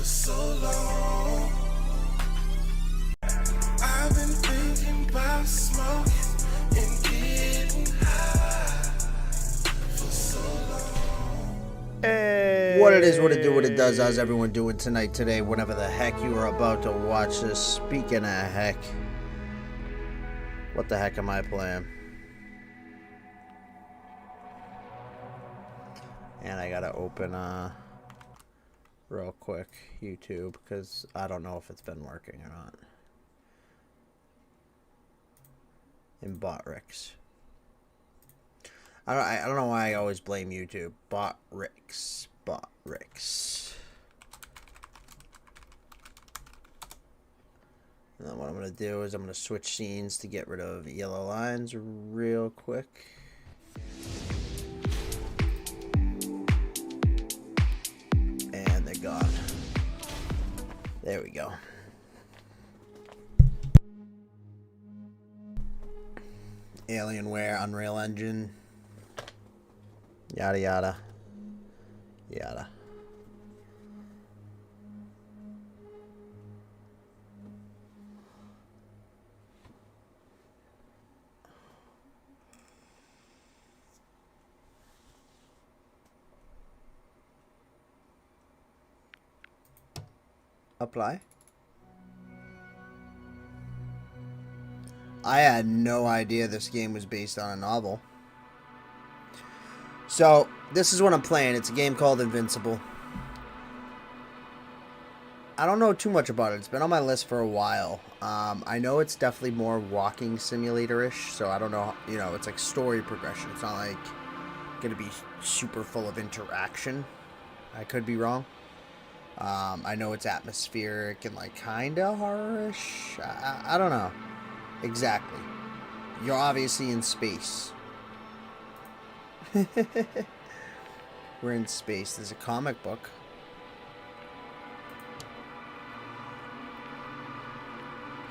so long. I've been thinking about smoking and getting high for so long. Hey. What it is, what it do, what it does. How's everyone doing tonight, today, whenever the heck you are about to watch this? Speaking of heck, what the heck am I playing? And I gotta open real quick YouTube because I don't know if it's been working or not. In Botrix. I don't know why I always blame YouTube. Botrix. And then what I'm going to do is I'm going to switch scenes to get rid of yellow lines real quick. And they're gone. There we go. Alienware, Unreal Engine. Yada yada. Yada. Apply. I had no idea this game was based on a novel. So, this is what I'm playing. It's a game called Invincible. I don't know too much about it. It's been on my list for a while. I know it's definitely more walking simulator-ish, so I don't know, you know, it's like story progression. It's not like going to be super full of interaction. I could be wrong. I know it's atmospheric and like kind of horror-ish. I don't know exactly. You're obviously in space. We're in space. There's a comic book.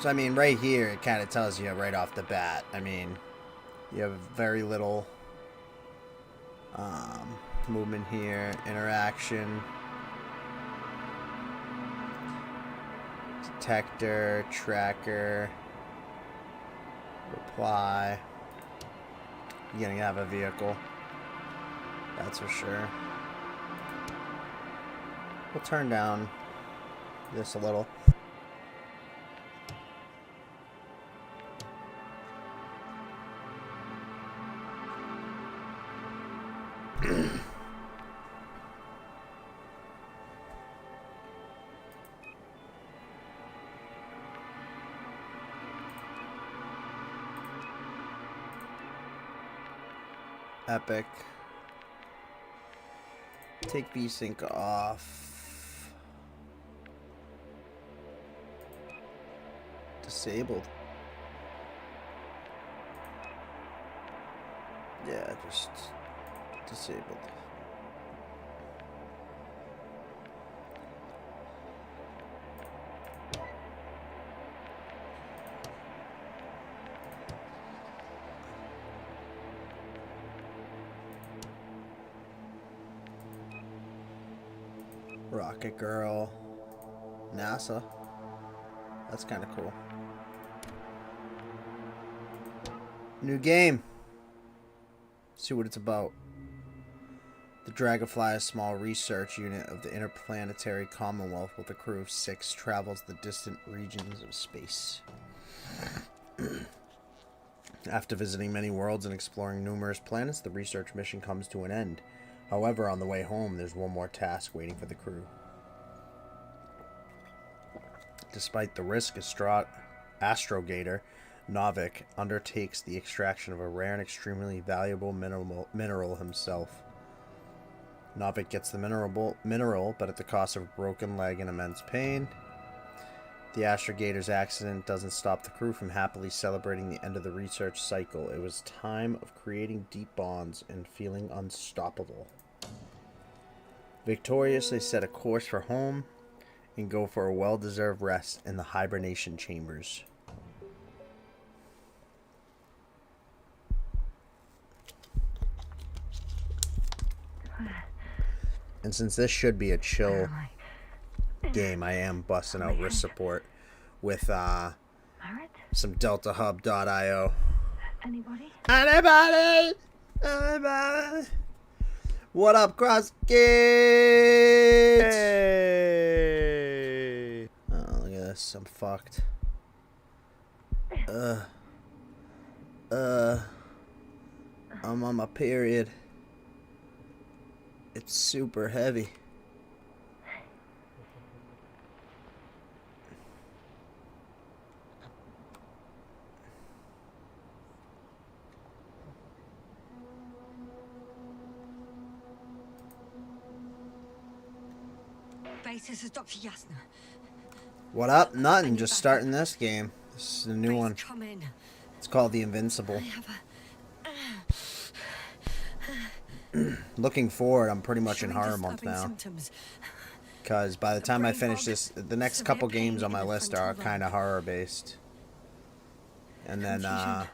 So, I mean, right here, it kind of tells you right off the bat. I mean, you have very little movement here, interaction. Detector, tracker, reply. You're gonna have a vehicle. That's for sure. We'll turn down this a little. Epic. Take VSync off. Disabled. Yeah, just disabled. Rocket Girl. NASA. That's kind of cool. New game. See what it's about. The Dragonfly, a small research unit of the Interplanetary Commonwealth with a crew of 6, travels the distant regions of space. After visiting many worlds and exploring numerous planets, the research mission comes to an end. However, on the way home, there's one more task waiting for the crew. Despite the risk, astrogator Novik undertakes the extraction of a rare and extremely valuable mineral himself. Novik gets the mineral, but at the cost of a broken leg and immense pain. The astrogator's accident doesn't stop the crew from happily celebrating the end of the research cycle. It was time of creating deep bonds and feeling unstoppable. Victorious, they set a course for home and go for a well-deserved rest in the hibernation chambers. And since this should be a chill game, I am busting out wrist support with Margaret? some deltahub.io. Anybody? Anybody? Anybody? What up, cross kids? Hey! Oh, look at this. I'm fucked. I'm on my period. It's super heavy. Base, this is Dr. Yasna. What up? Nothing. Just starting this game. This is a new Base, one. come in. It's called the Invincible. I have Looking forward, I'm pretty much in showing horror month disturbing now. symptoms. Because by the time I brain finish fog, this, the next severe couple pain games on in my the list frontal are kind of lobe. horror based. And then Confusion.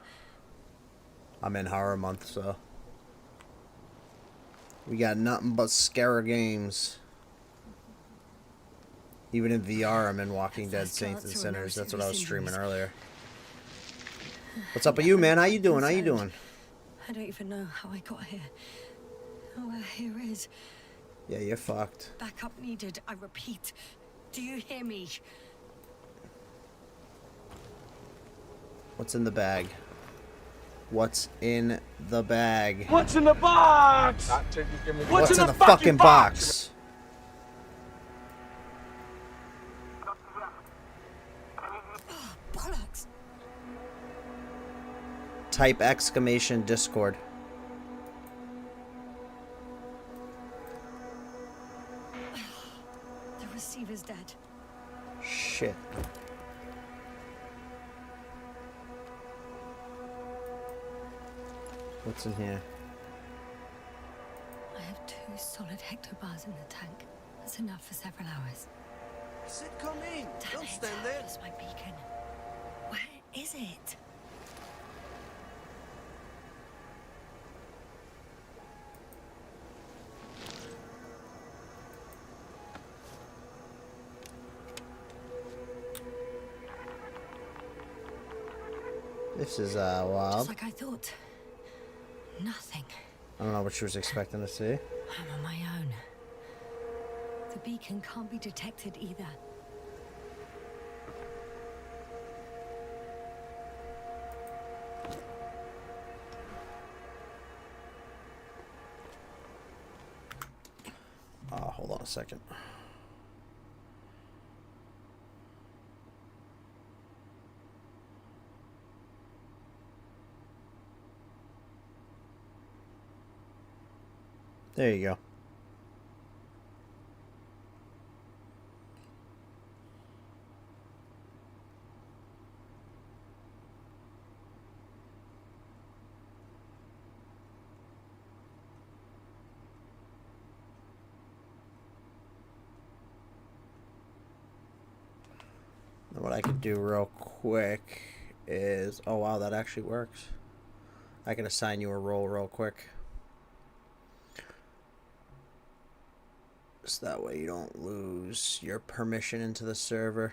I'm in horror month, so we got nothing but scare games. Even in VR, I'm in Walking Dead First Saints and glance through a Sinners. That's narrative what I was of streaming syndromes. earlier. What's up with you, man? How you doing? How you Concerned. doing? I don't even know how I got here. All I hear is Yeah, you're fucked. backup needed. I repeat. Do you hear me? What's in the bag? What's in the bag? What's in the box? What's in the fucking box? Bollocks! Type exclamation Discord. The receiver's dead. Shit. What's in here? I have 2 solid hectobars in the tank. That's enough for several hours. I said come in. Damn Don't it, stand there. where's my beacon? Where is it? This is Just wild. like I thought. Nothing. I don't know what she was expecting to see. I'm on my own. The beacon can't be detected either. Hold on a second. There you go. And what I could do real quick is... Oh, wow, that actually works. I can assign you a role real quick. So that way you don't lose your permission into the server.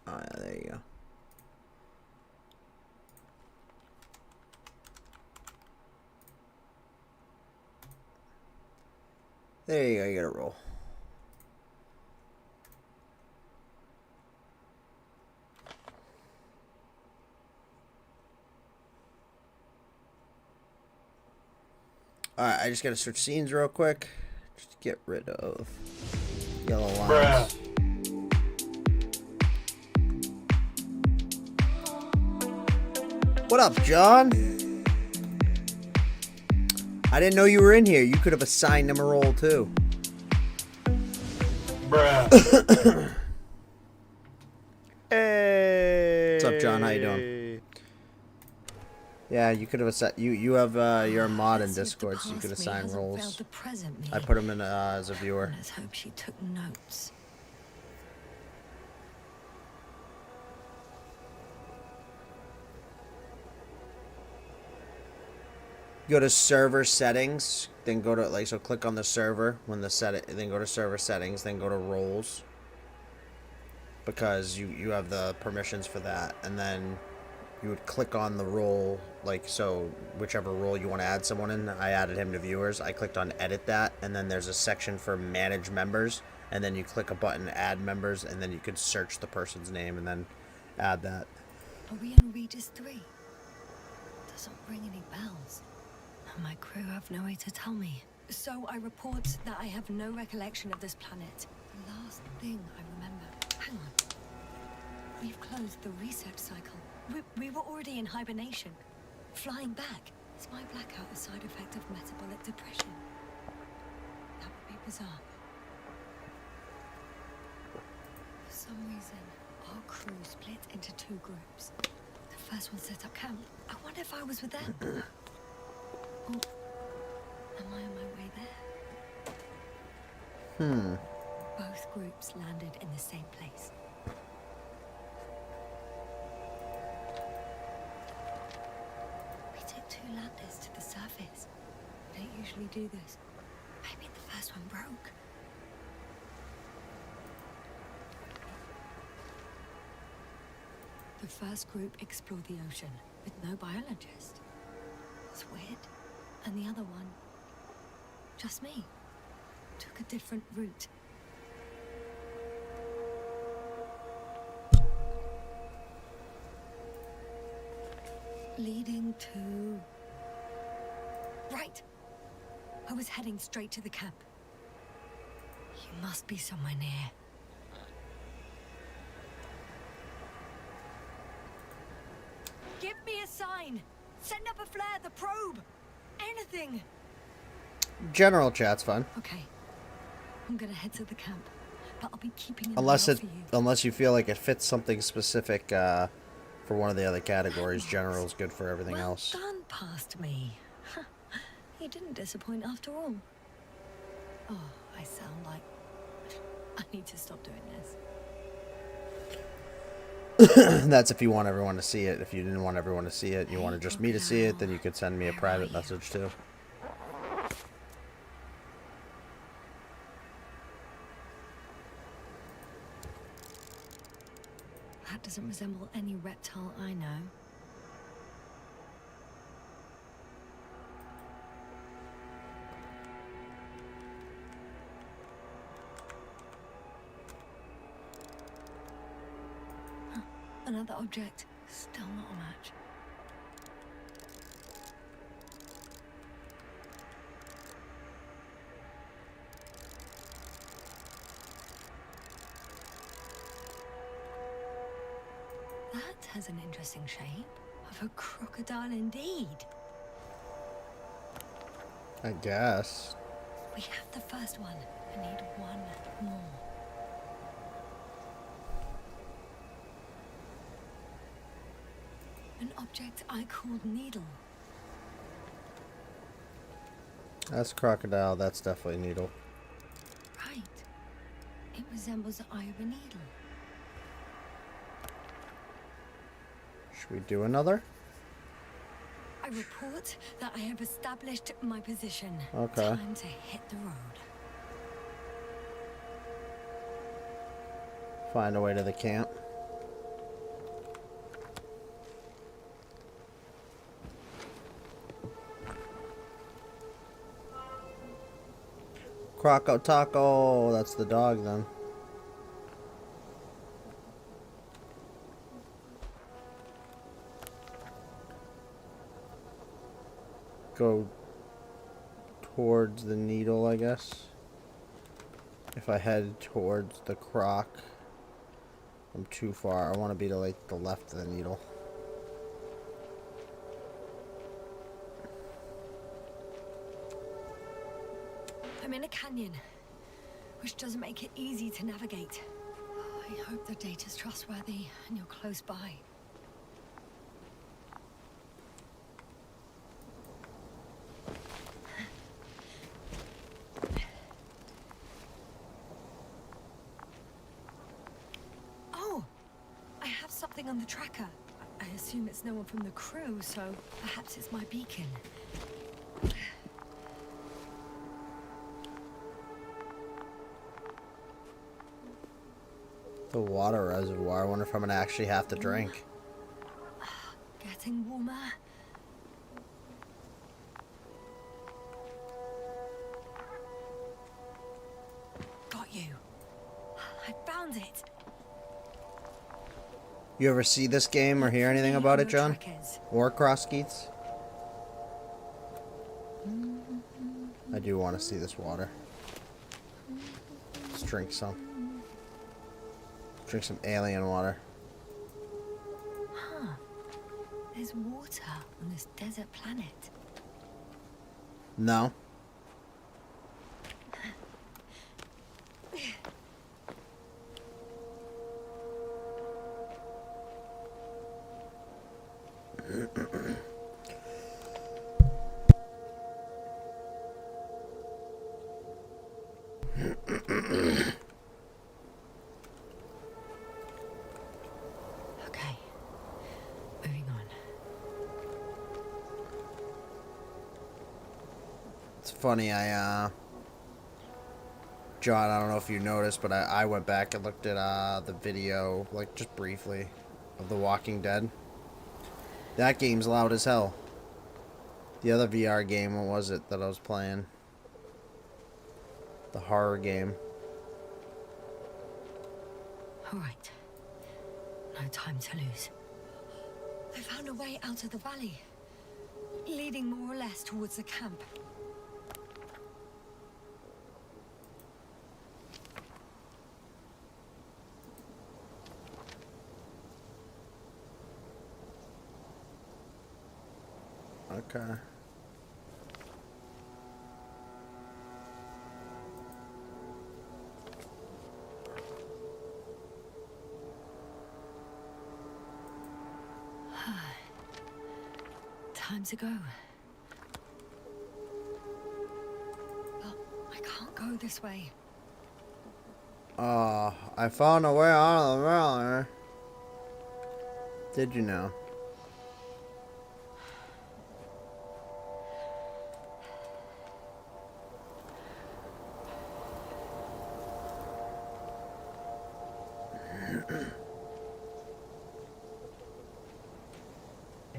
Oh, yeah, there you go. There you go, you got a roll. Alright, I just gotta switch scenes real quick. Just to get rid of yellow lines. What up, John? I didn't know you were in here. You could have assigned him a role too. Hey! What's up, John? How you doing? Yeah, you could have set you have your mod in Let's see if the Discord, so you past could me assign hasn't failed roles. the present me. I put him in as a viewer. Let's hope she took notes. Go to server settings, then go to click on the server when the then go to server settings, then go to roles, because you have the permissions for that, and then you would click on the role, so whichever role you want to add someone in. I added him to viewers. I clicked on edit that, and then there's a section for manage members, and then you click a button add members, and then you could search the person's name and then add that. Are we in Regis 3? Doesn't ring any bells. And my crew have no way to tell me. So I report that I have no recollection of this planet. The last thing I remember... Hang on. We've closed the research cycle. We were already in hibernation. Flying back. Is my blackout a side effect of metabolic depression? That would be bizarre. For some reason, our crew split into 2 groups. The first one set up camp. I wonder if I was with them. Oh, am I on my way there? Both groups landed in the same place. We took 2 landers to the surface. We don't usually do this. Maybe the first one broke. The first group explored the ocean with no biologist. It's weird. And the other one, just me, took a different route. Leading to... Right! I was heading straight to the camp. You must be somewhere near. Give me a sign! Send up a flare, the probe! Anything! General chat's fine. Okay. I'm gonna head to the camp, but I'll be keeping an eye Unless out it for you. unless you feel like it fits something specific for one of the other categories. General's good for everything Well else. done past me. You didn't disappoint after all. Oh, I sound like... I need to stop doing this. That's if you want everyone to see it. If you didn't want everyone to see it, you wanted just me to see it, then you could send me a private message too. That doesn't resemble any reptile I know. Huh, another object. Still not a match. That has an interesting shape. Of a crocodile indeed. I guess. We have the first one. I need one more. An object I called needle. That's crocodile. That's definitely needle. Right. It resembles the eye of a needle. Should we do another? I report that I have established my position. Okay. Time to hit the road. Find a way to the camp. Croco Taco. That's the dog then. Go towards the needle, I guess. If I head towards the croc, I'm too far. I want to be to like the left of the needle. I'm in a canyon, which doesn't make it easy to navigate. I hope the data's trustworthy and you're close by. on the tracker. I assume it's no one from the crew, so perhaps it's my beacon. The water reservoir. I wonder if I'm gonna actually have to drink. Getting warmer. Got you. I found it. You ever see this game or hear anything about it, John? Warcross Geets? I do want to see this water. Let's drink some. Drink some alien water. Huh. There's water on this desert planet. No. Okay. Moving on. It's funny, John, I don't know if you noticed, but I went back and looked at the video, like, just briefly, of The Walking Dead. That game's loud as hell. The other VR game, what was it that I was playing? The horror game. All right. No time to lose. I found a way out of the valley, leading more or less towards the camp. Okay. Time to go. But I can't go this way. I found a way out of the valley. Did you know?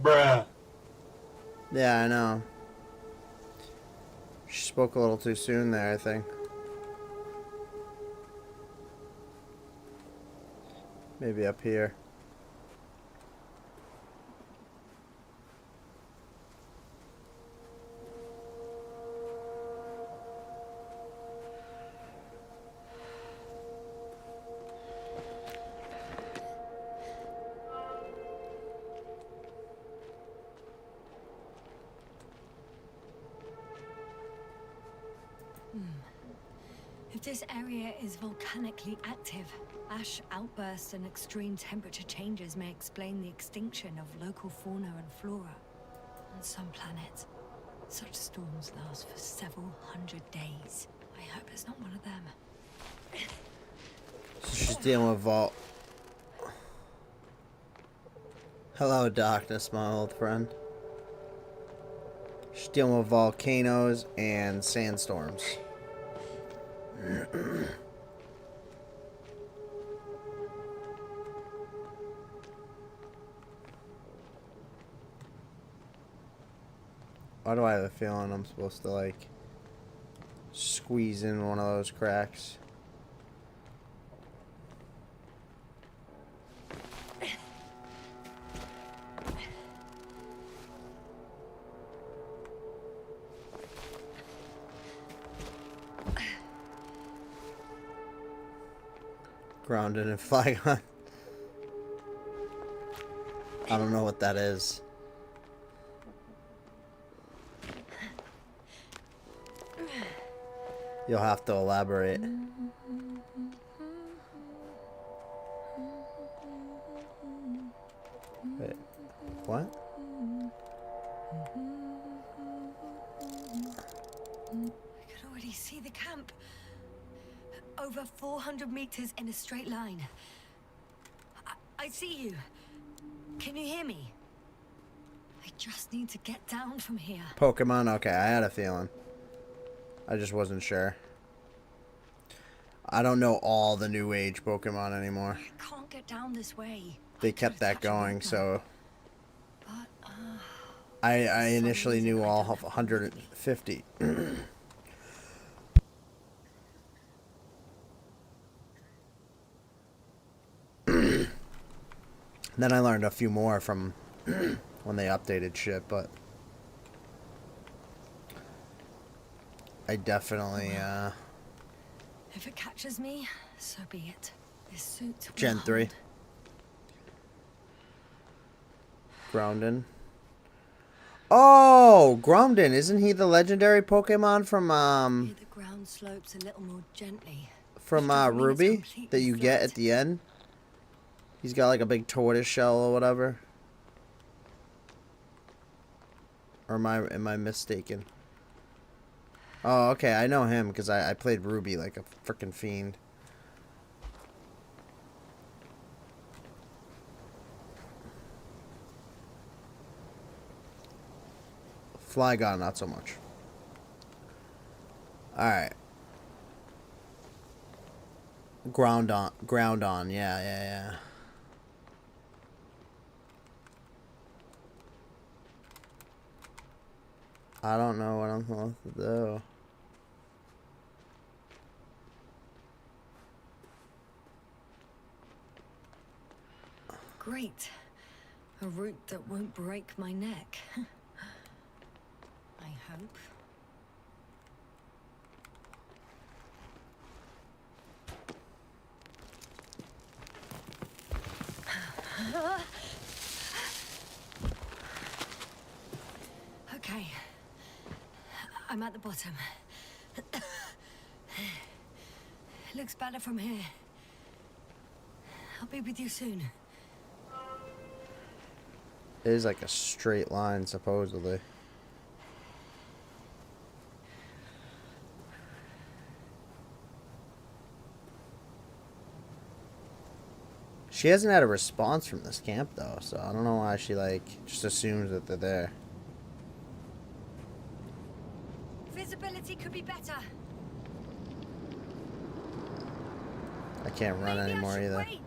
Bruh. Yeah, I know. She spoke a little too soon there, I think. Maybe up here. If this area is volcanically active, ash outbursts and extreme temperature changes may explain the extinction of local fauna and flora. On some planets, such storms last for several hundred days. I hope it's not one of them. So she's dealing with Hello, darkness, my old friend. She's dealing with volcanoes and sandstorms. Why do I have a feeling I'm supposed to, like, squeeze in one of those cracks? Grounded in Flygon. I don't know what that is. You'll have to elaborate. Wait, what? I could already see the camp. Over 400 meters in a straight line. I see you. Can you hear me? I just need to get down from here. Pokemon? Okay, I had a feeling. I just wasn't sure. I don't know all the new age Pokemon anymore. I can't get down this way. They kept that going, so But, I initially knew all of 150. Then I learned a few more from when they updated shit, but I definitely if it catches me, so be it. This suit will Gen 3. hold. Groundon. Oh, Groundon, isn't he the legendary Pokemon from Here the ground slopes a little more gently. from Doesn't mean it's Ruby completely that you get flat. at the end? He's got like a big tortoise shell or whatever. Or am I mistaken? Oh, okay, I know him because I played Ruby like a freaking fiend. Flygon, not so much. Alright. Groundon, yeah. I don't know what I'm supposed to do. Great. A route that won't break my neck. I hope. Okay. I'm at the bottom. Looks better from here. I'll be with you soon. It is like a straight line, supposedly. She hasn't had a response from this camp, though, so I don't know why she, like, just assumes that they're there. Visibility could be better. I can't run Maybe anymore I should either. wait.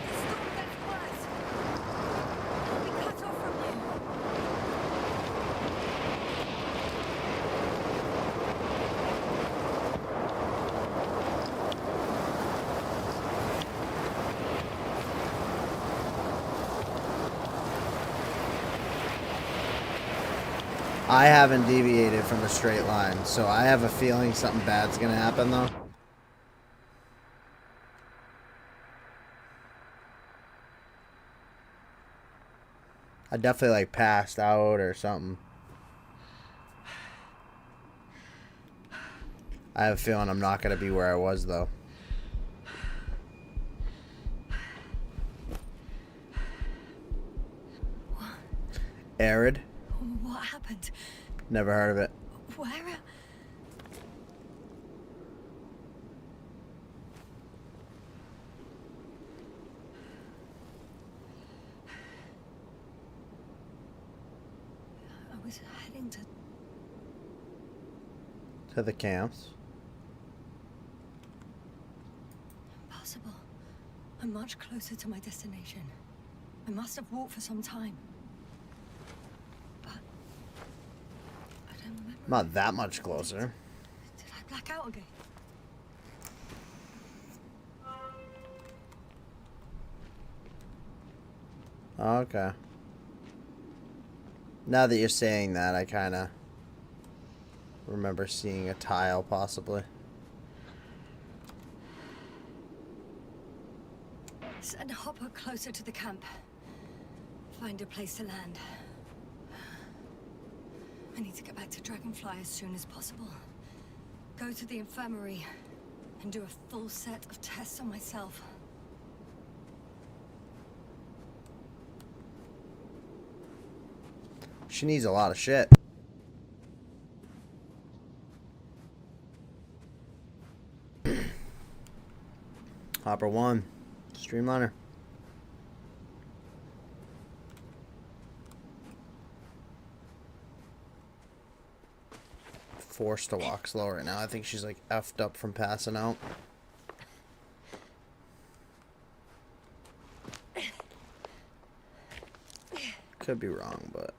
The storm gets worse. I'll be cut off from you. I haven't deviated from a straight line, so I have a feeling something bad's gonna happen, though. I definitely, like, passed out or something. I have a feeling I'm not gonna be where I was, though. Arid? What happened? Never heard of it. Where? I was heading to... To the camps. Impossible. I'm much closer to my destination. I must have walked for some time. But... I don't remember. Not that much closer. Did I black out again? Okay. Now that you're saying that, I kind of remember seeing a tile, possibly. Send a hopper closer to the camp. Find a place to land. I need to get back to Dragonfly as soon as possible. Go to the infirmary and do a full set of tests on myself. She needs a lot of shit. Hopper 1. Streamliner. Forced to walk slow right now. I think she's like effed up from passing out. Could be wrong, but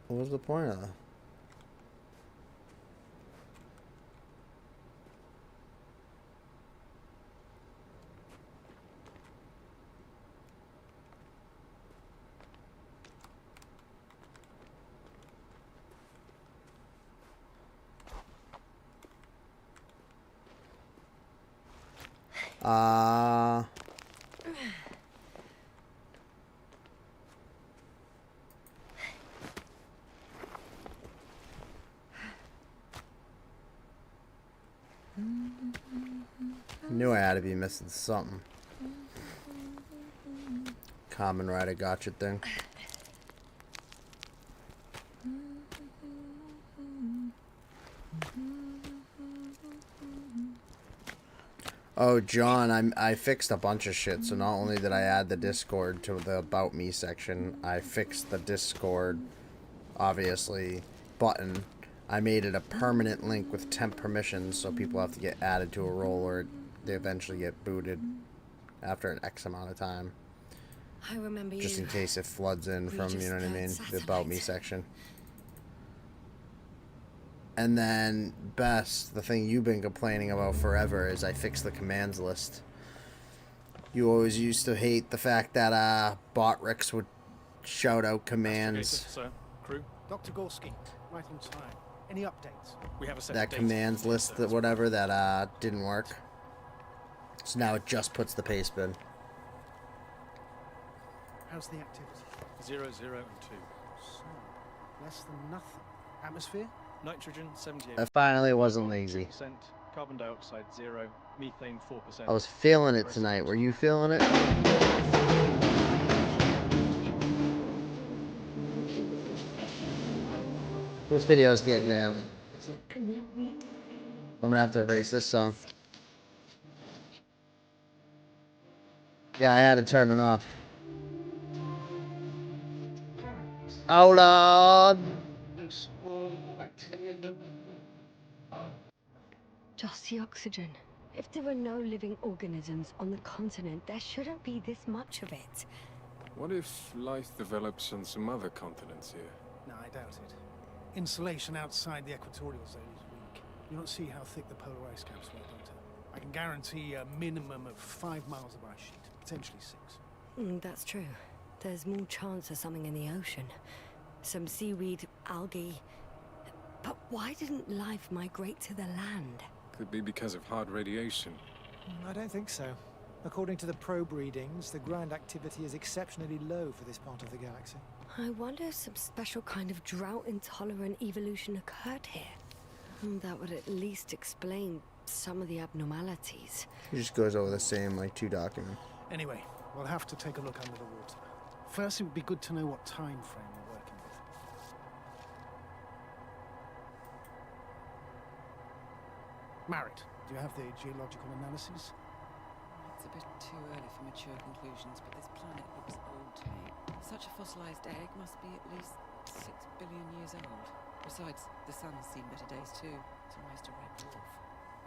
what was the point of that? Knew I had to be missing something. Common rider gotcha thing. Oh, John, I fixed a bunch of shit. So not only did I add the Discord to the About Me section, I fixed the Discord, obviously, button. I made it a permanent link with temp permissions, so people have to get added to a role or they eventually get booted after an X amount of time. I remember you. Just in case it floods in from, you know what I mean, the About Me section. And then, best, the thing you've been complaining about forever is I fixed the commands list. You always used to hate the fact that bot Rex would shout out commands. Sir, crew. Dr. Gorski, right on time. Any updates? We have a set That of data commands from the list, that service. whatever, that didn't work. So now it just puts the paste bin. How's the activity? 0, 0, and 2. So, less than nothing. Atmosphere? Nitrogen 78%. I finally wasn't lazy. Carbon dioxide 0. Methane 4%. I was feeling it tonight. Were you feeling it? This video's getting I'm gonna have to erase this song. Yeah, I had to turn it off. Hold on. Just the oxygen. If there are no living organisms on the continent, there shouldn't be this much of it. What if life develops on some other continents here? No, I doubt it. Insulation outside the equatorial zone is weak. You don't see how thick the polar ice caps were, Doctor. I can guarantee a minimum of 5 miles of ice sheet, potentially 6. That's true. There's more chance of something in the ocean. Some seaweed, algae. But why didn't life migrate to the land? Could be because of hard radiation. I don't think so. According to the probe readings, the ground activity is exceptionally low for this part of the galaxy. I wonder if some special kind of drought-intolerant evolution occurred here. That would at least explain some of the abnormalities. It just goes over the same, like, 2 documents. Anyway, we'll have to take a look under the water. First, it would be good to know what time frame we're working with. Marit, do you have the geological analyses? It's a bit too early for mature conclusions, but this planet looks old to me. Such a fossilized egg must be at least 6 billion years old. Besides, the sun's seen better days too. It's almost a red dwarf.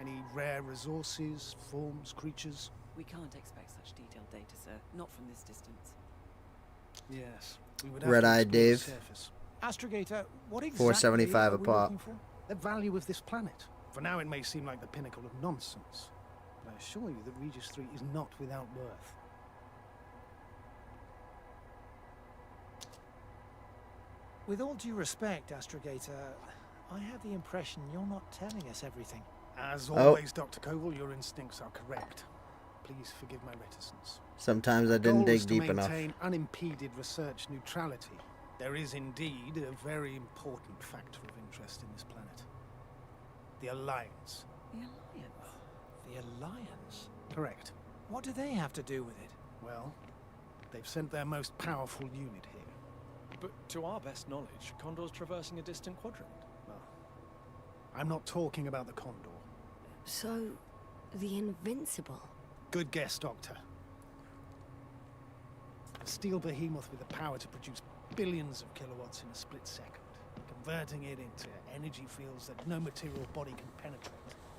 Any rare resources, forms, creatures? We can't expect such detailed data, sir. Not from this distance. Yes. We would have Red-eyed to explore the Dave. surface. Astrogator, what exactly 475 are we a pop. looking for? The value of this planet. For now, it may seem like the pinnacle of nonsense, but I assure you that Regis 3 is not without worth. With all due respect, Astrogator, I have the impression you're not telling us everything. As Oh. always, Dr. Koval, your instincts are correct. Please forgive my reticence. Sometimes I The didn't goal dig is to deep enough. maintain unimpeded research neutrality. There is indeed a very important factor of interest in this planet. The Alliance. The Alliance? The Alliance? Correct. What do they have to do with it? Well, they've sent their most powerful unit here. But to our best knowledge, Condor's traversing a distant quadrant. Well, I'm not talking about the Condor. So, the Invincible. Good guess, Doctor. A steel behemoth with the power to produce billions of kilowatts in a split second, converting it into energy fields that no material body can penetrate.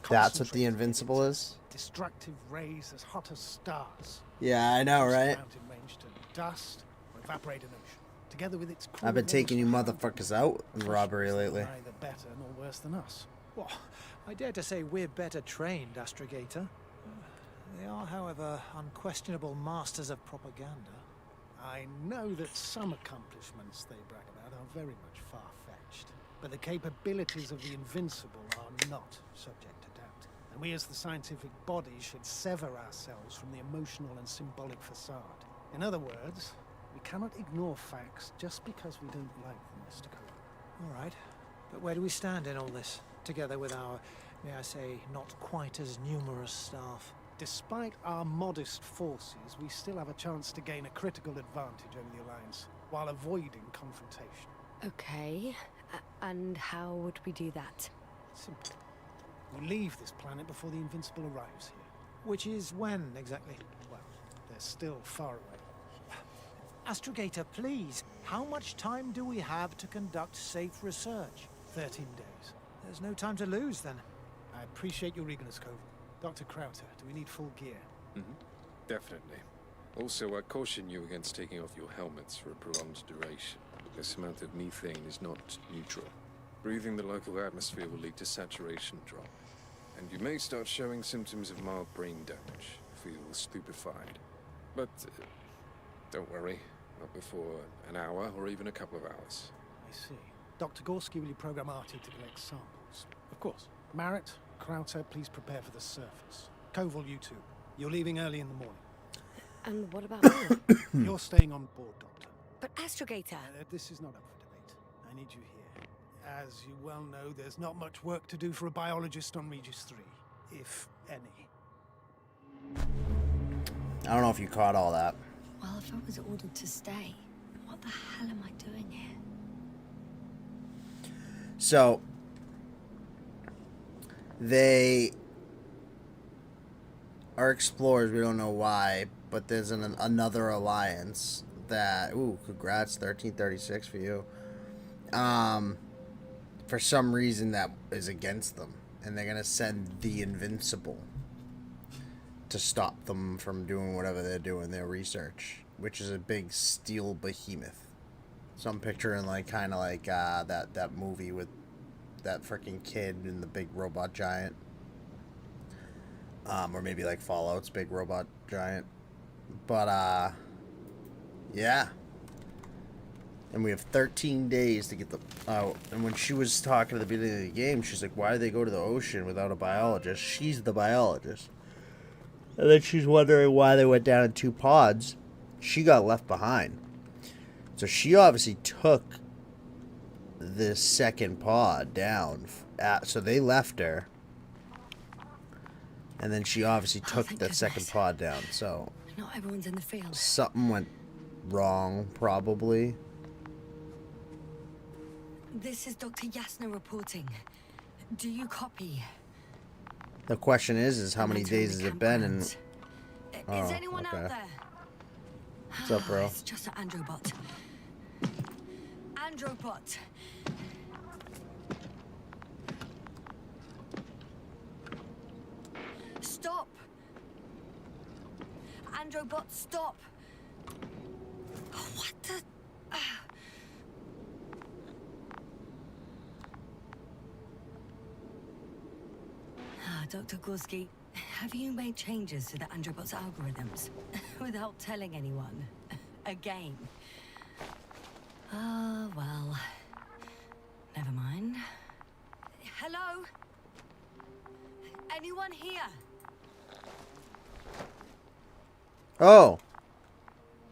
That's what the Invincible is? Destructive rays as hot as stars. Yeah, I know, right? Mountain range to dust or evaporate an ocean. Together with its I've been taking you horsepower, motherfuckers out in robbery lately. neither better nor worse than us. Well, I dare to say we're better trained, Astrogator. They are, however, unquestionable masters of propaganda. I know that some accomplishments they brag about are very much far-fetched, but the capabilities of the Invincible are not subject to doubt. And we as the scientific body should sever ourselves from the emotional and symbolic facade. In other words, we cannot ignore facts just because we don't like them, Mr. Cole. All right, but where do we stand in all this, together with our, may I say, not quite as numerous staff? Despite our modest forces, we still have a chance to gain a critical advantage over the Alliance, while avoiding confrontation. Okay, and how would we do that? Simple. We leave this planet before the Invincible arrives here. Which is when, exactly? Well, they're still far away. Astrogator, please, how much time do we have to conduct safe research? 13 days. There's no time to lose, then. I appreciate your eagerness, Cove. Dr. Crowther, do we need full gear? Definitely. Also, I caution you against taking off your helmets for a prolonged duration. This amount of methane is not neutral. Breathing the local atmosphere will lead to saturation drop, and you may start showing symptoms of mild brain damage. Feel stupefied. But don't worry, not before an hour or even a couple of hours. I see. Dr. Gorski, will you program Artie to collect samples? Of course. Marrett, Crowther, please prepare for the surface. Koval, you two. You're leaving early in the morning. And what about me? You're staying on board, Doctor. But Astrogator... This is not up for debate. I need you here. As you well know, there's not much work to do for a biologist on Regis 3, if any. I don't know if you caught all that. Well, if I was ordered to stay, what the hell am I doing here? So, they are explorers. We don't know why, but there's another alliance that... Ooh, congrats, 1336 for you. For some reason that is against them. And they're going to send the Invincible to stop them from doing whatever they're doing, their research. Which is a big steel behemoth. So I'm picturing like kind of like that movie with that freaking kid and the big robot giant. Or maybe like Fallout's big robot giant. But yeah. And we have 13 days to get them out. And when she was talking at the beginning of the game, she's like, why do they go to the ocean without a biologist? She's the biologist. And then she's wondering why they went down in 2 pods. She got left behind. So she obviously took the second pod down. So they left her. And then she obviously took the second pod down. So Not everyone's in the field. something went wrong, probably. This is Dr. Yasna reporting. Do you copy? The question is how many I'm entering days the has it been? And campgrounds. Is anyone out okay. there? What's up, bro? It's just an Androbot. Androbot. Stop. Androbot, stop. What the... Dr. Gorski, have you made changes to the Androbot's algorithms without telling anyone? Again. Oh, well. Never mind. Hello? Anyone here? Oh,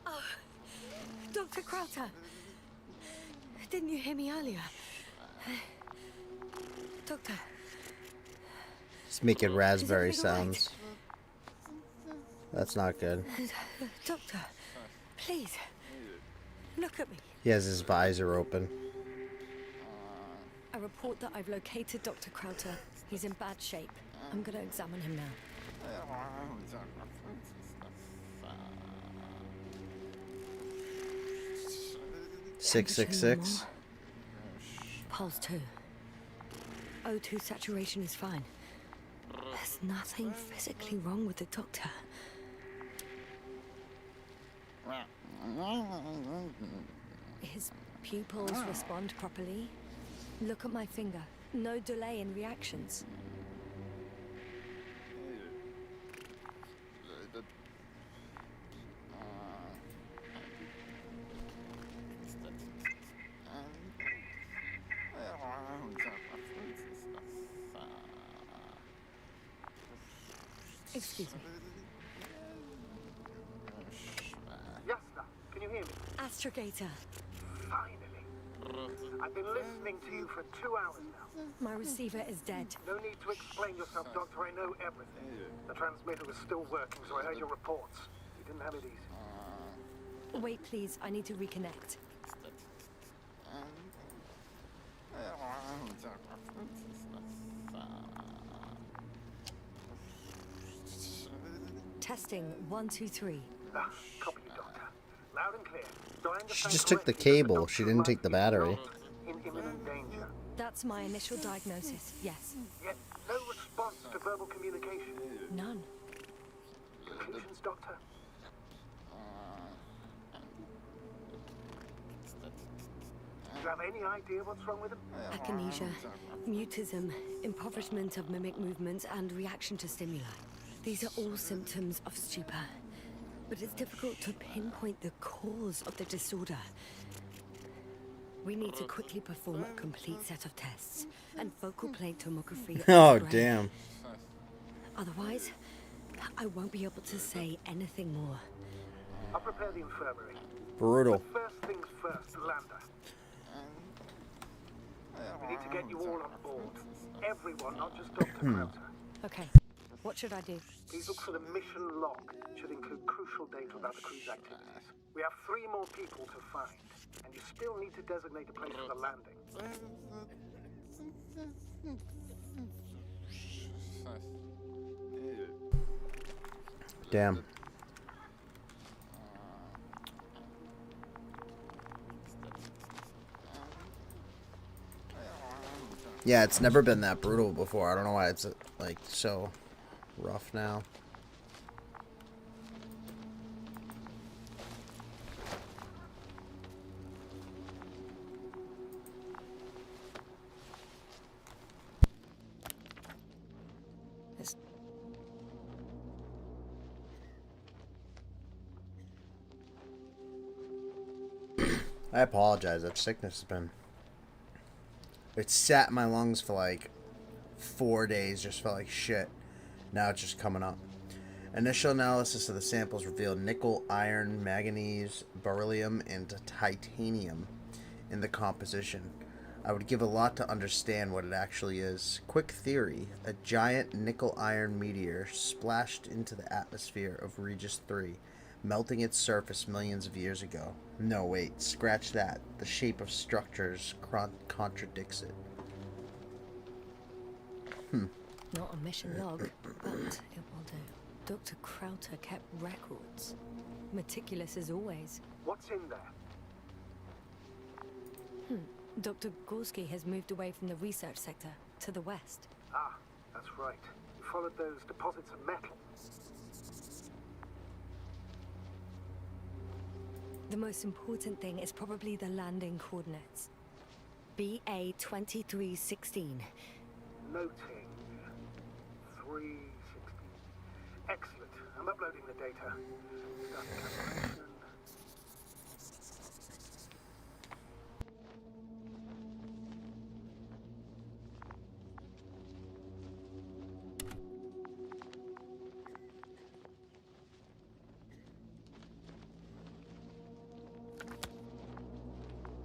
Oh, Dr. Crowther. Didn't you hear me earlier? Doctor. it's making raspberry everything all right? sounds. That's not good. Doctor, please. Look at me. He has his visor open. I report that I've located Dr. Krauter. He's in bad shape. I'm gonna examine him now. 666. Pulse 2. O2 saturation is fine. There's nothing physically wrong with the doctor. His pupils respond properly. Look at my finger. No delay in reactions. Excuse me. Yes, sir. Can you hear me? Astrogator. Finally. I've been listening to you for 2 hours now. My receiver is dead. No need to explain yourself, Doctor. I know everything. The transmitter was still working, so I heard your reports. You didn't have it easy. Wait, please. I need to reconnect. Testing 1, 2, 3. Copy you, Doctor. Loud and clear. Do I understand She just took the correctly that cable. Dr. She didn't take the battery. In imminent danger. That's my initial diagnosis. Yes. Yet no response to verbal communication. None. Conclusions, Doctor? Do you have any idea what's wrong with him? Akinesia, mutism, impoverishment of mimic movements, and reaction to stimuli. These are all symptoms of stupor. But it's difficult to pinpoint the cause of the disorder. We need to quickly perform a complete set of tests and focal plane tomography. Oh, X-ray. damn. Otherwise, I won't be able to say anything more. I'll prepare the infirmary. Brutal. But first things first, Lander. We need to get you all on board. Everyone, not just Dr. Krauter. Okay, what should I do? Please look for the mission log. It should include crucial data about the crew's activities. We have 3 more people to find, and you still need to designate a place for the landing. Damn. Yeah, it's never been that brutal before. I don't know why it's like so rough now. It's I apologize. That sickness has been. It sat in my lungs for like 4 days. Just felt like shit. Now it's just coming up. Initial analysis of the samples revealed nickel, iron, manganese, beryllium, and titanium in the composition. I would give a lot to understand what it actually is. Quick theory: a giant nickel-iron meteor splashed into the atmosphere of Regis 3, melting its surface millions of years ago. No, wait, scratch that. The shape of structures contradicts it. not a mission log, but it will do. Dr. Krauter kept records. Meticulous as always. What's in there? Dr. Gorski has moved away from the research sector to the west. Ah, that's right. You followed those deposits of metal. The most important thing is probably the landing coordinates. BA 2316. Noting 316. Excellent. I'm uploading the data. Start calculation.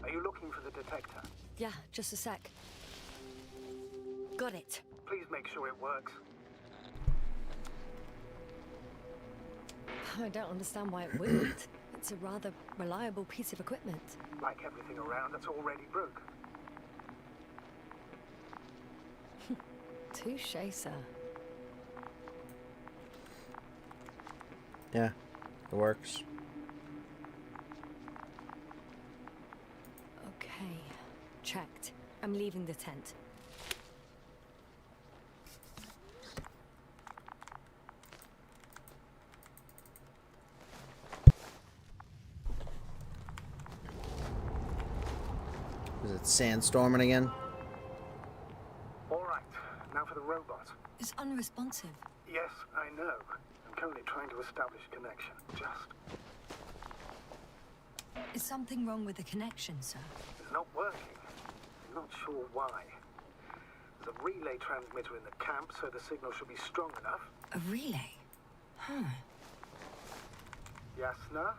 Are you looking for the detector? Yeah, just a sec. Got it. Please make sure it works. I don't understand why it wouldn't. It's It's a rather reliable piece of equipment. Like everything around that's already broke. Touche, sir. Yeah, it works. Okay, checked. I'm leaving the tent. Is it sandstorming again? All right, now for the robot. It's unresponsive. Yes, I know. I'm currently trying to establish connection. Just, Is something wrong with the connection, sir? it's not working. I'm not sure why. There's a relay transmitter in the camp, so the signal should be strong enough. A relay? Huh. Yasna,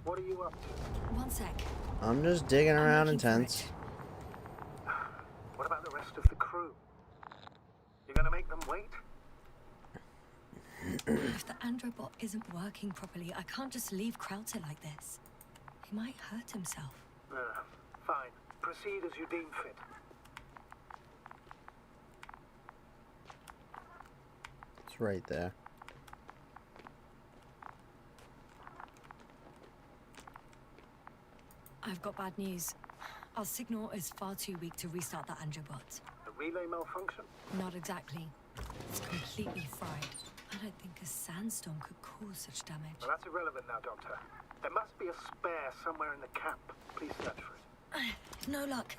what are you up to? One sec. I'm just digging I'm around in looking for tents. it. What about the rest of the crew? You're gonna make them wait? If the androbot isn't working properly, I can't just leave Krauter like this. He might hurt himself. Fine. Proceed as you deem fit. It's right there. I've got bad news. Our signal is far too weak to restart the androbot. The relay malfunction? Not exactly. It's completely fried. I don't think a sandstorm could cause such damage. Well, that's irrelevant now, Doctor. There must be a spare somewhere in the camp. Please search for it. No luck.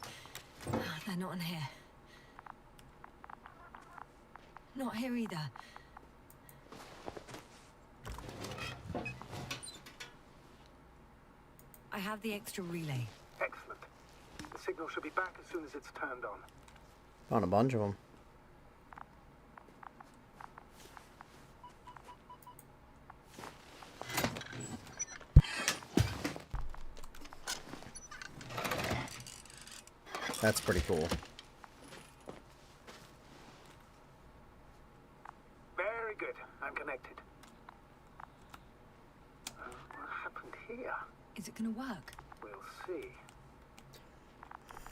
They're not in here. Not here either. I have the extra relay. Excellent. The signal should be back as soon as it's turned on. Found a bunch of them. That's pretty cool. Very good. I'm connected. What happened here? Is it gonna work? We'll see.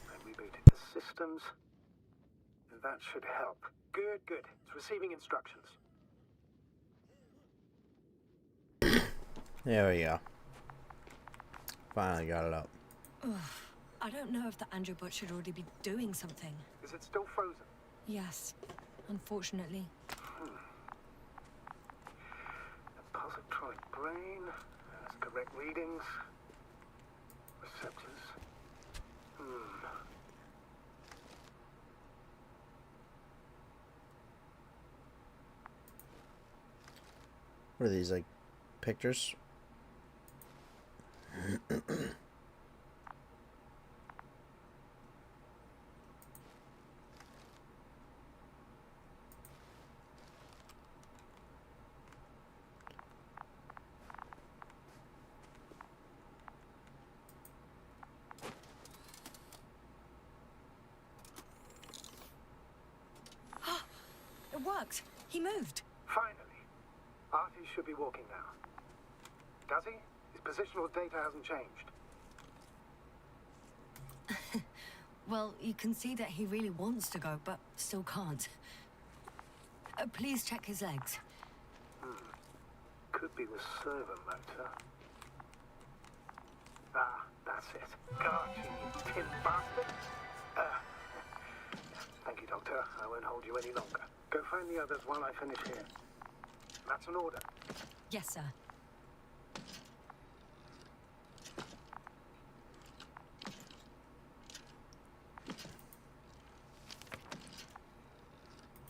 I rebooted the systems. And that should help. Good, good. It's receiving instructions. There we go. Finally got it up. Ugh. I don't know if the androbot should already be doing something. Is it still frozen? Yes, unfortunately. A positronic brain. That's correct readings. Receptors. What are these, like, pictures? It worked. He moved. Finally. Artie should be walking now. Does he? His positional data hasn't changed. Well, you can see that he really wants to go, but still can't. Please check his legs. Could be the servo motor. Ah, that's it. Gotcha, you tin bastard. Thank you, Doctor. I won't hold you any longer. Go find the others while I finish here. That's an order. Yes, sir.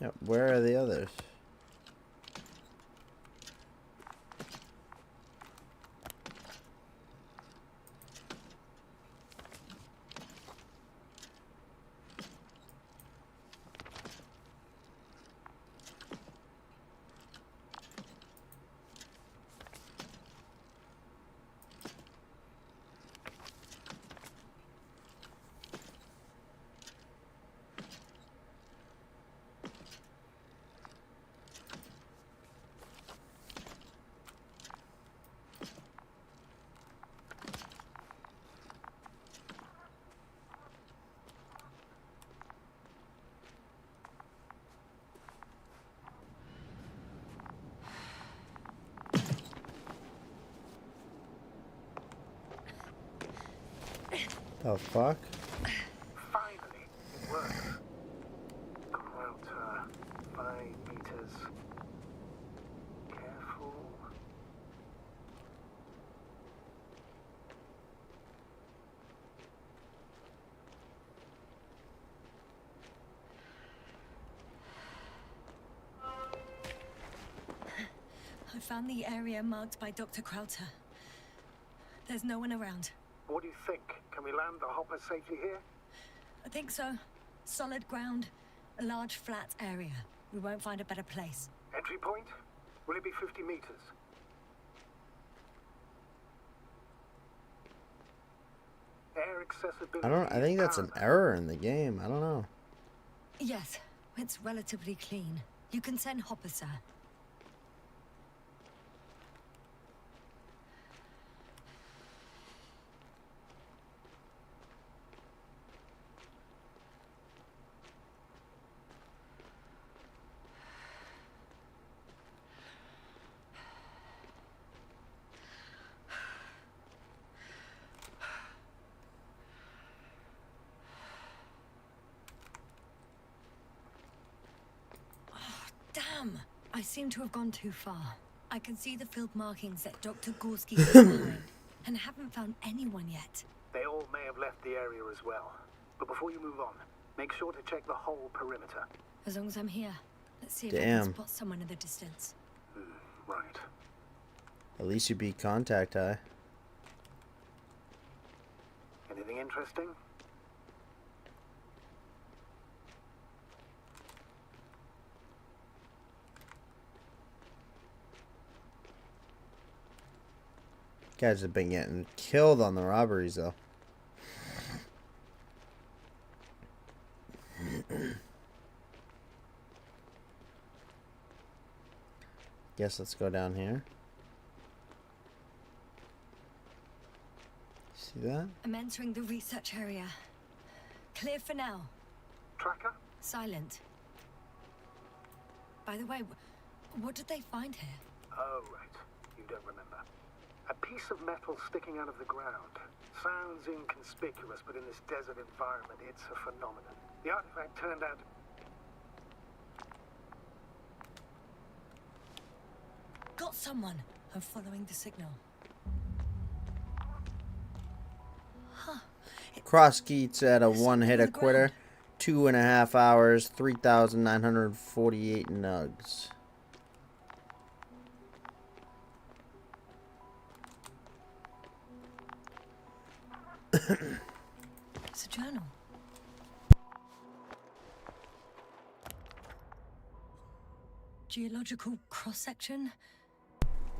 Yep, where are the others? The fuck? Finally, it works. Crowter, 5 meters. Careful. I found the area marked by Dr. Crowter. There's no one around. What do you think? Can we land the hopper safely here? I think so. Solid ground, a large flat area. We won't find a better place. Entry point? Will it be 50 meters? Air accessibility. I think that's an error in the game. I don't know. Yes, it's relatively clean. You can send Hopper, sir. Damn! I seem to have gone too far. I can see the field markings that Dr. Gorski left behind, and haven't found anyone yet. They all may have left the area as well. But before you move on, make sure to check the whole perimeter. As long as I'm here, let's see if I can spot someone in the distance. Right. At least you beat contact high. Anything interesting? Guys have been getting killed on the robberies, though. Guess let's go down here. See that? I'm entering the research area. Clear for now. Tracker? Silent. By the way, what did they find here? Oh, right. You don't remember. A piece of metal sticking out of the ground. Sounds inconspicuous, but in this desert environment, it's a phenomenon. The artifact turned out... Got someone. I'm following the signal. Huh. Cross Keats at a There's something one-hitter on the quitter. ground. 2.5 hours, 3,948 nugs. It's a journal. Geological cross-section.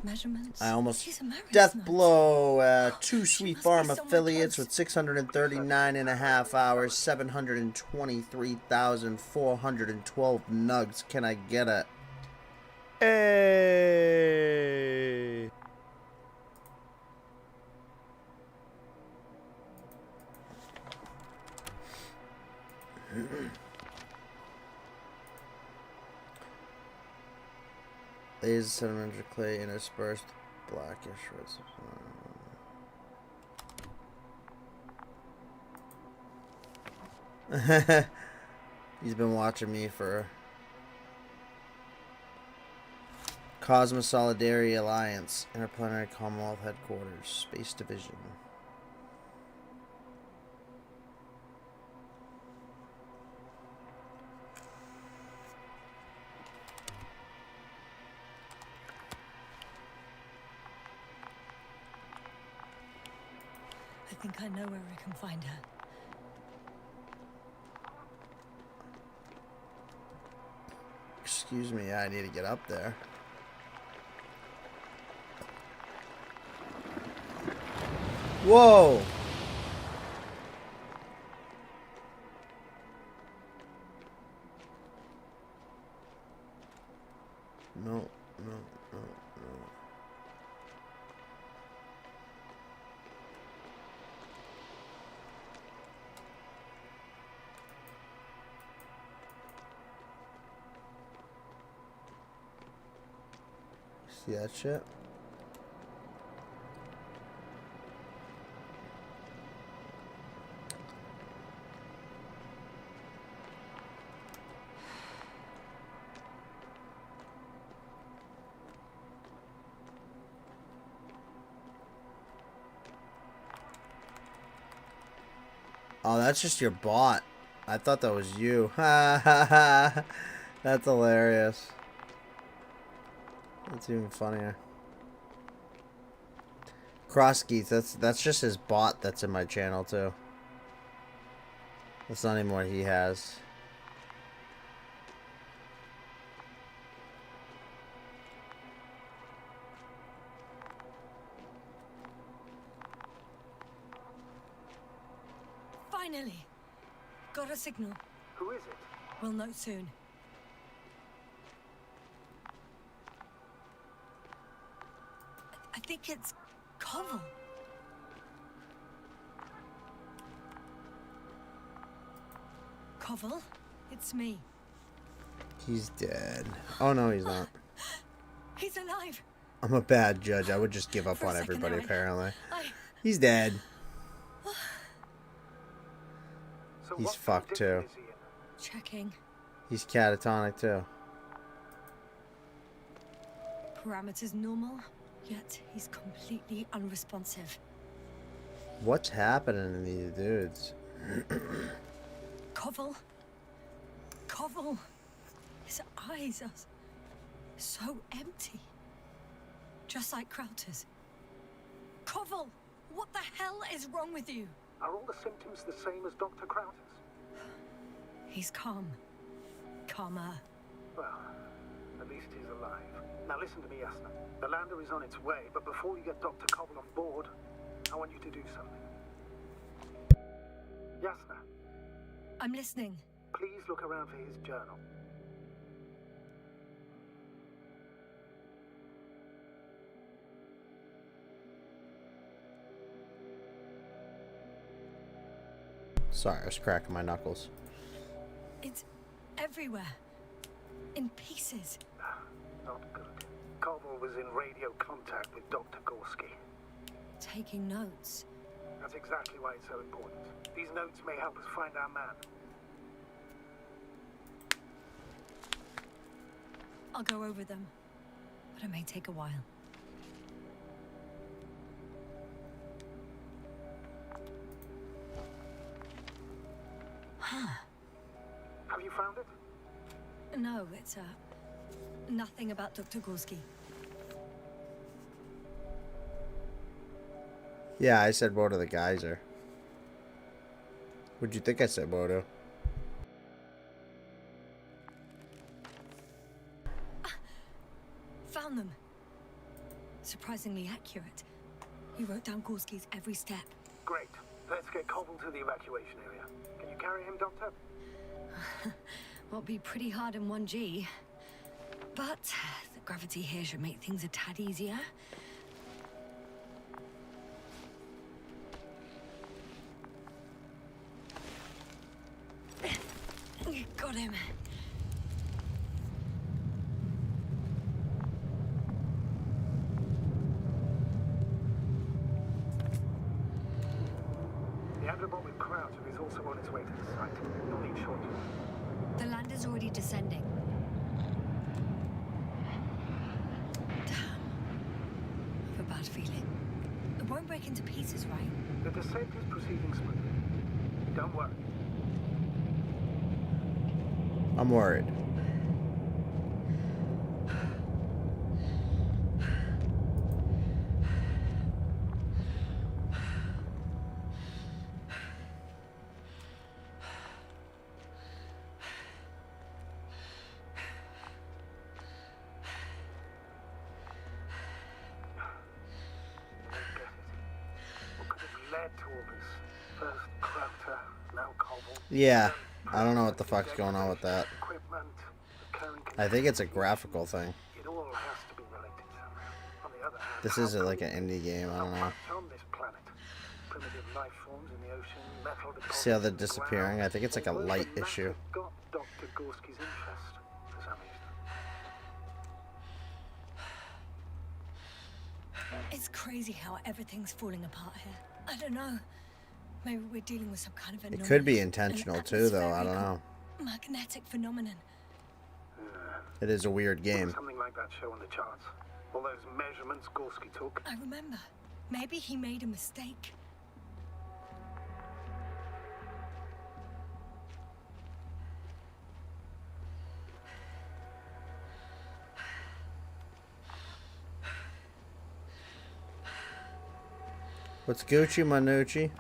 Measurements. I almost These are Mary's death notes. blow. Two She Sweet must Farm be somewhere affiliates close. with 639.5 hours, 723,412 nugs. Can I get a? Hey. Lays 700 clay interspersed blackish reds. He's been watching me for Cosmos Solidarity Alliance, Interplanetary Commonwealth Headquarters, Space Division. I think I know where I can find her. Excuse me, I need to get up there. Whoa! No, no, no, no. See that shit? Oh, that's just your bot. I thought that was you. Ha ha ha. That's hilarious. That's even funnier. Crossgeets, that's just his bot that's in my channel too. That's not even what he has. Finally! Got a signal. Who is it? We'll know soon. I think it's Koval. Koval, it's me. He's dead. Oh no, he's not. He's alive. I'm a bad judge. I would just give up For a on second everybody, there, apparently. I He's dead. So He's what fucked, condition too. is he in? checking. He's catatonic too. Parameters normal, yet he's completely unresponsive. What's happening to these dudes? Koval. Koval. His eyes are so empty. Just like Krauter's. Koval, what the hell is wrong with you? Are all the symptoms the same as Dr. Krauter's? He's calm. Calmer. Well, at least he's alive. Now listen to me, Yasna. The lander is on its way, but before you get Dr. Koval on board, I want you to do something. Yasna, I'm listening. please look around for his journal. Sorry, I was cracking my knuckles. It's everywhere. In pieces. Not good. Koval was in radio contact with Dr. Gorski. Taking notes. That's exactly why it's so important. These notes may help us find our man. I'll go over them. But it may take a while. Have you found it? No, it's nothing about Dr. Gorski. Yeah, I said Wodo the geyser. What'd you think I said, Wodo? Found them. Surprisingly accurate. He wrote down Gorski's every step. Great. Let's get Koval to the evacuation area. Can you carry him, Doctor? Won't be pretty hard in 1G. But the gravity here should make things a tad easier. Got him. The Androbot with Krauter is also on its way to the site. You'll need shortly. The lander's already descending. Damn. I have a bad feeling. It won't break into pieces, right? The descent is proceeding smoothly. Don't worry. I'm worried. What could have led to all this? First Krauter, now Koval. Yeah, I don't know what the fuck's going on with that. Equipment, recurring I think it's a graphical thing. It all has to be related somehow. On the other hand, This isn't like an indie game, I don't know. on this planet, primitive life forms in the ocean, metal deposits See how they're in the disappearing? ground. I think it's like a Although light the issue. matter got Dr. Gorski's interest for some reason. It's crazy how everything's falling apart here. I don't know. Maybe we're dealing with some kind of It anomaly. could be An intentional too, though. I don't atmospheric know. Magnetic phenomenon. It is a weird game. Something like that show on the charts. All those measurements Gorski took. I remember. Maybe he made a mistake. What's Gucci, Manucci?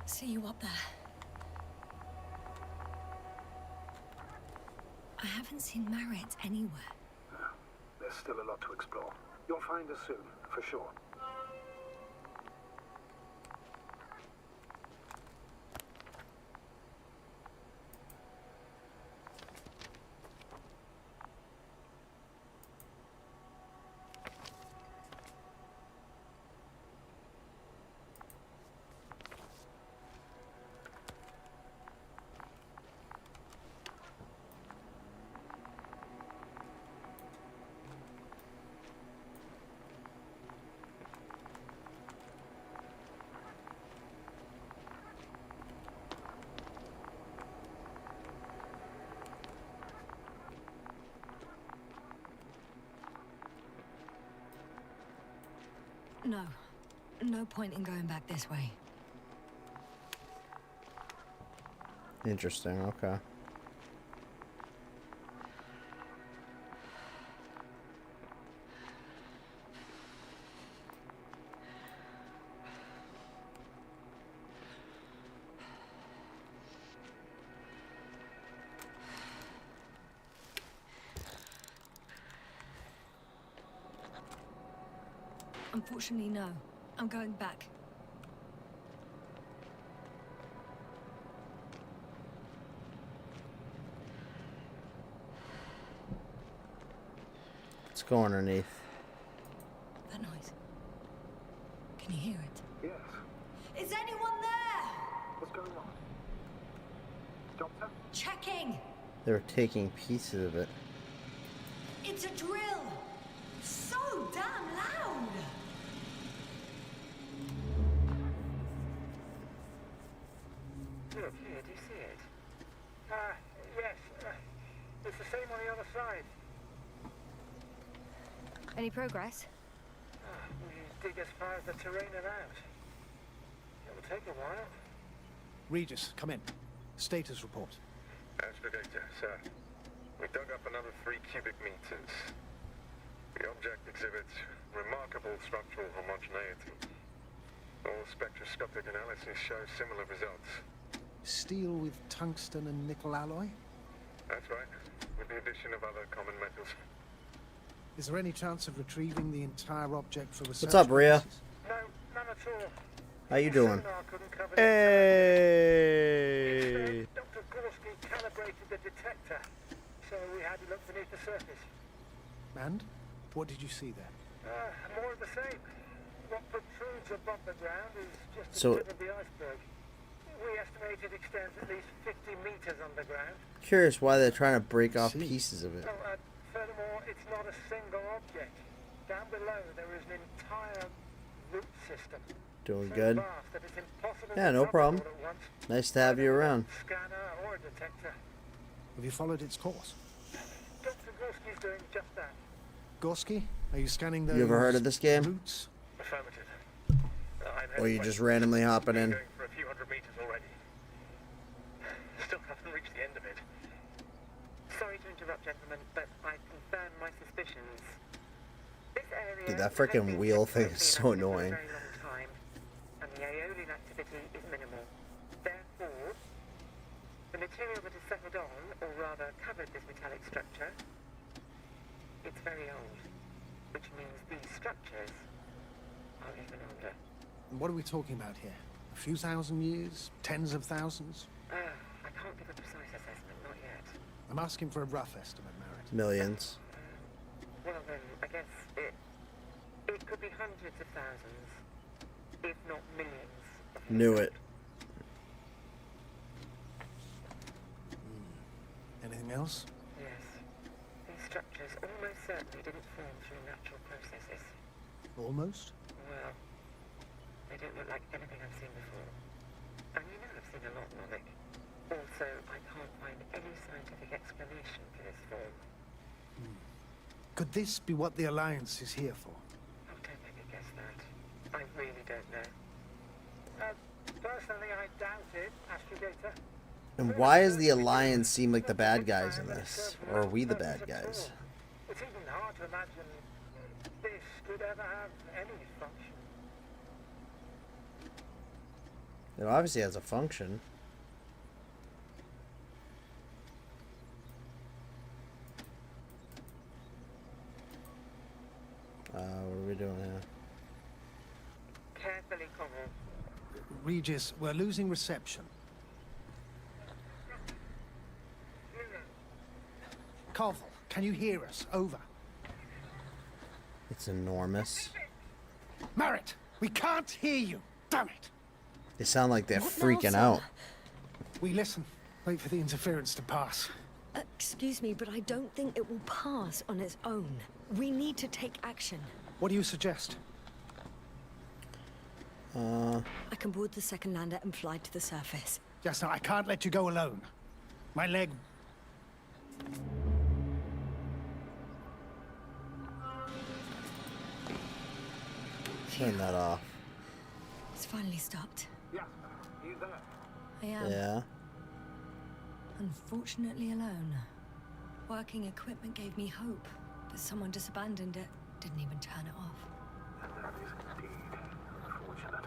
See you up there. I haven't seen Marret anywhere. There's still a lot to explore. You'll find us soon, for sure. No. No point in going back this way. Interesting, okay. Unfortunately, no. I'm going back. Let's go underneath. That noise. Can you hear it? Yes. Is anyone there? What's going on? Doctor? Checking! They were taking pieces of it. It's a drill! So damn loud! Look, here, do you see it? Yes. It's the same on the other side. Any progress? We dig as far as the terrain allows. It'll take a while. Regis, come in. Status report. Astrogator, sir. We dug up another 3 cubic meters. The object exhibits remarkable structural homogeneity. All spectroscopic analysis shows similar results. Steel with tungsten and nickel alloy? That's right, with the addition of other common metals. Is there any chance of retrieving the entire object for research? What's up, Rhea? purposes? No, none at all. How you doing? Sonar couldn't cover Hey! Instead, Dr. Gorski calibrated the detector, so we had to look beneath the surface. And? What did you see there? More of the same. What protrudes above the ground is just the So- tip of the iceberg. We estimate it extends at least 50 meters underground. Curious why they're trying to break off See. pieces of it. Oh, furthermore, it's not a single object. Down below, there is an entire root system. Doing So good. vast that it's impossible Yeah, to no cover problem. all at once. Nice to have you around. Scanner or a detector. Have you followed its course? Dr. Gorski's doing just that. Gorski, are you scanning those You ever heard of this game? roots? Affirmative. I'm Or you heading just west. randomly hopping Been in? going for a few hundred meters already. Still haven't reached the end of it. Sorry to interrupt, gentlemen, but I confirm my suspicions. This area Dude, that has frickin' been wheel kept thing is clean so up for annoying. a very long time, and the aeolian activity is minimal. Therefore, the material that has settled on, or rather covered this metallic structure, it's very old, which means these structures are even older. What are we talking about here? A few thousand years? Tens of thousands? I can't give a precise assessment, not yet. I'm asking for a rough estimate, Merritt. Millions. Well then, I guess it could be hundreds of thousands, if not millions. Of Knew years it. Anything else? Yes. These structures almost certainly didn't form through natural processes. Almost? Well, they don't look like anything I've seen before. And you know I've seen a lot, Novik. Also, I can't find any scientific explanation for this form. Could this be what the Alliance is here for? Oh, don't make me guess that. I really don't know. Personally, I doubt it, Astrogator. And why does the Alliance seem like the bad guys in this? Or are we the bad guys? It's even hard to imagine this could ever have any function. It obviously has a function. What are we doing here? Carefully, Connell. Regis, we're losing reception. Koval, can you hear us? Over. It's enormous. Merritt, we can't hear you. Damn it. They sound like they're What now, freaking sir? out. We listen. Wait for the interference to pass. Excuse me, but I don't think it will pass on its own. We need to take action. What do you suggest? I can board the second lander and fly to the surface. Yes, no, I can't let you go alone. My leg... Turn that off. It's finally stopped. Yeah, you there? I am, Yeah. unfortunately, alone. Working equipment gave me hope, but someone just abandoned it. Didn't even turn it off. And that is indeed unfortunate.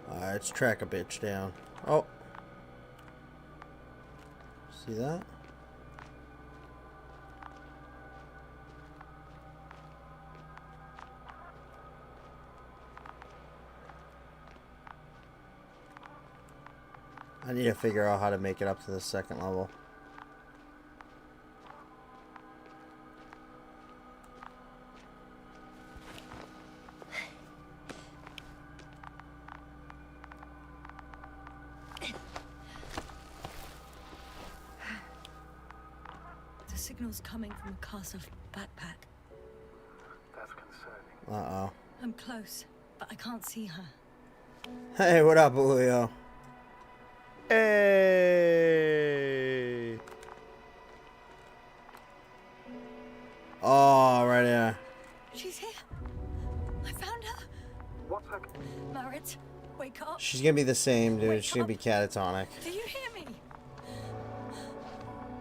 Alright, let's track a bitch down. Oh. See that? I need to figure out how to make it up to the second level. The signal's coming from a castle backpack. That's concerning. Uh-oh. I'm close, but I can't see her. Hey, what up, Julio? Hey! Oh, right there. She's here. I found her. What's happening? Merritt, wake up. She's gonna be the same, dude. Wake She's gonna up. be catatonic. Do you hear me?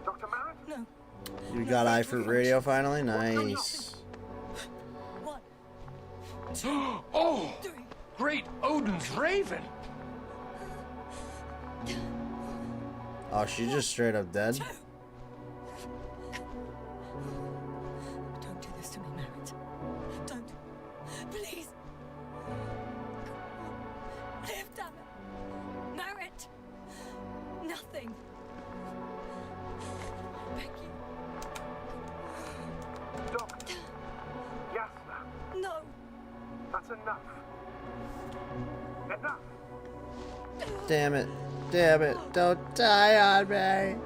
Dr. Merritt? No. You got iFruit Radio finally? Nice. One, Oh, three. great Odin's raven! Oh, she's just straight up dead. Two. Don't do this to me, Merritt. Don't. Please. Live, damn it. Merritt. Nothing. Beg you. Doctor. Yes, ma'am. No. That's enough. Enough. Damn it. Damn it. Don't die on me.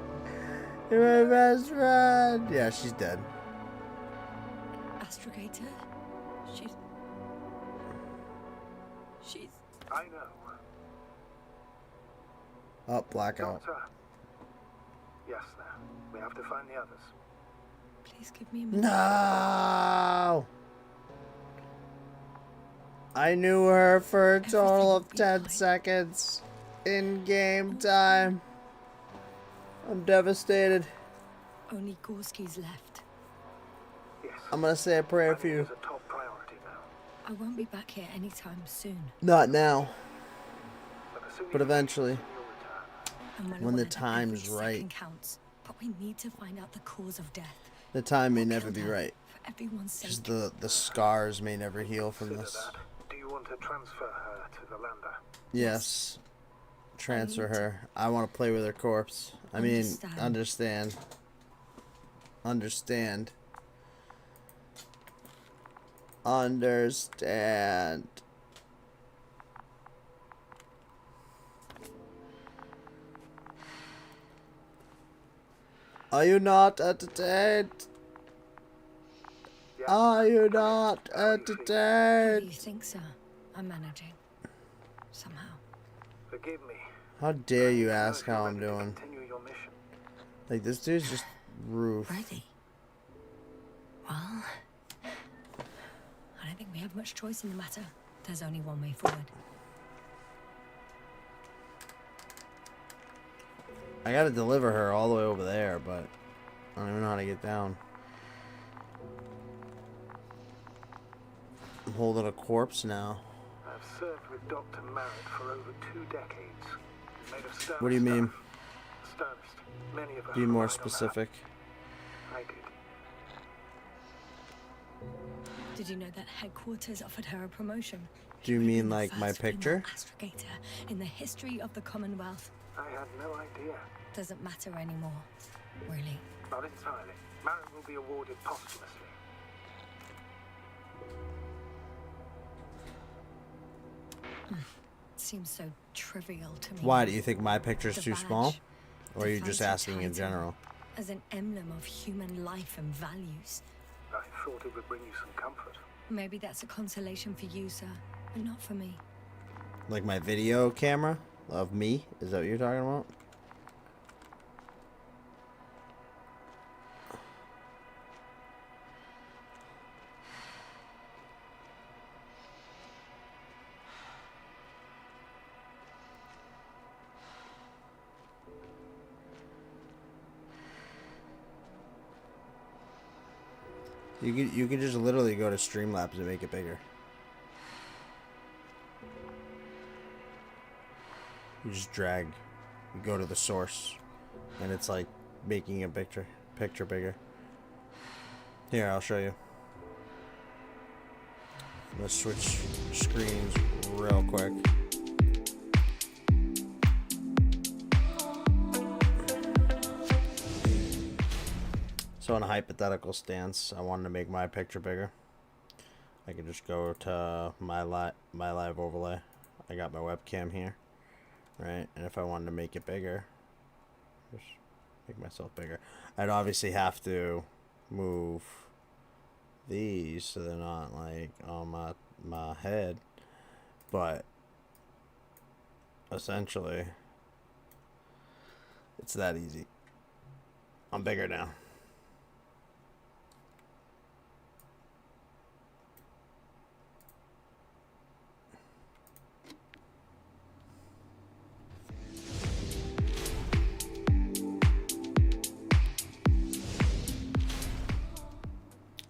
You're my best friend. Yeah, she's dead. Astrogator. She's. I know. Oh, blackout. Doctor. Yes, ma'am. We have to find the others. Please give me a minute. No! I knew her for a total of 10 seconds in game time. I'm devastated. Only Gorski's left. Yes. I'm gonna say a prayer for Money you. is a top priority now. I won't be back here anytime soon. Not now, But the sooner but you eventually. finish, you'll return. And When the I want, time's every right. second counts. But we need to find out the cause of death. The time may What never killed be her, right. For everyone's sake. Just the scars may never heal from Consider this. that. Do you want to transfer her to the lander? Yes. Transfer need to- her. I want to play with her corpse. I mean, Understand. understand. Understand. Are you not entertained? Yes. Are you not What do you entertained? think, sir? I'm managing. Forgive me. How dare you I ask know how you're I'm ready to doing? Continue your mission. Like, this dude's just roof. Ready? Well, I don't think we have much choice in the matter. There's only one way forward. I gotta deliver her all the way over there, but I don't even know how to get down. I'm holding a corpse now. I've served with Dr. Merritt for over 2 decades. Made of sternest What do you mean? stuff. Sternest. Many of us Be more relied on her. specific. I did. Did you know that headquarters offered her a promotion? Do you She would have mean been the like my first female picture? astrogator in the history of the Commonwealth. I had no idea. Doesn't matter anymore, really. Not entirely. Merritt will be awarded posthumously. Seems so trivial to me. Why do you think my picture's The too badge, small? Or are the you just fancy asking in title, general? As an emblem of human life and values. I thought it would bring you some comfort. Maybe that's a consolation for you, sir, but not for me. Like my video camera of me? Is that what you're talking about? You can just literally go to Streamlabs and make it bigger. You just drag. You go to the source, and it's like making a picture bigger. Here, I'll show you. Let's switch screens real quick. So in a hypothetical stance, I wanted to make my picture bigger. I can just go to my live overlay. I got my webcam here, right? And if I wanted to make it bigger, just make myself bigger. I'd obviously have to move these so they're not like on my head, but essentially it's that easy. I'm bigger now.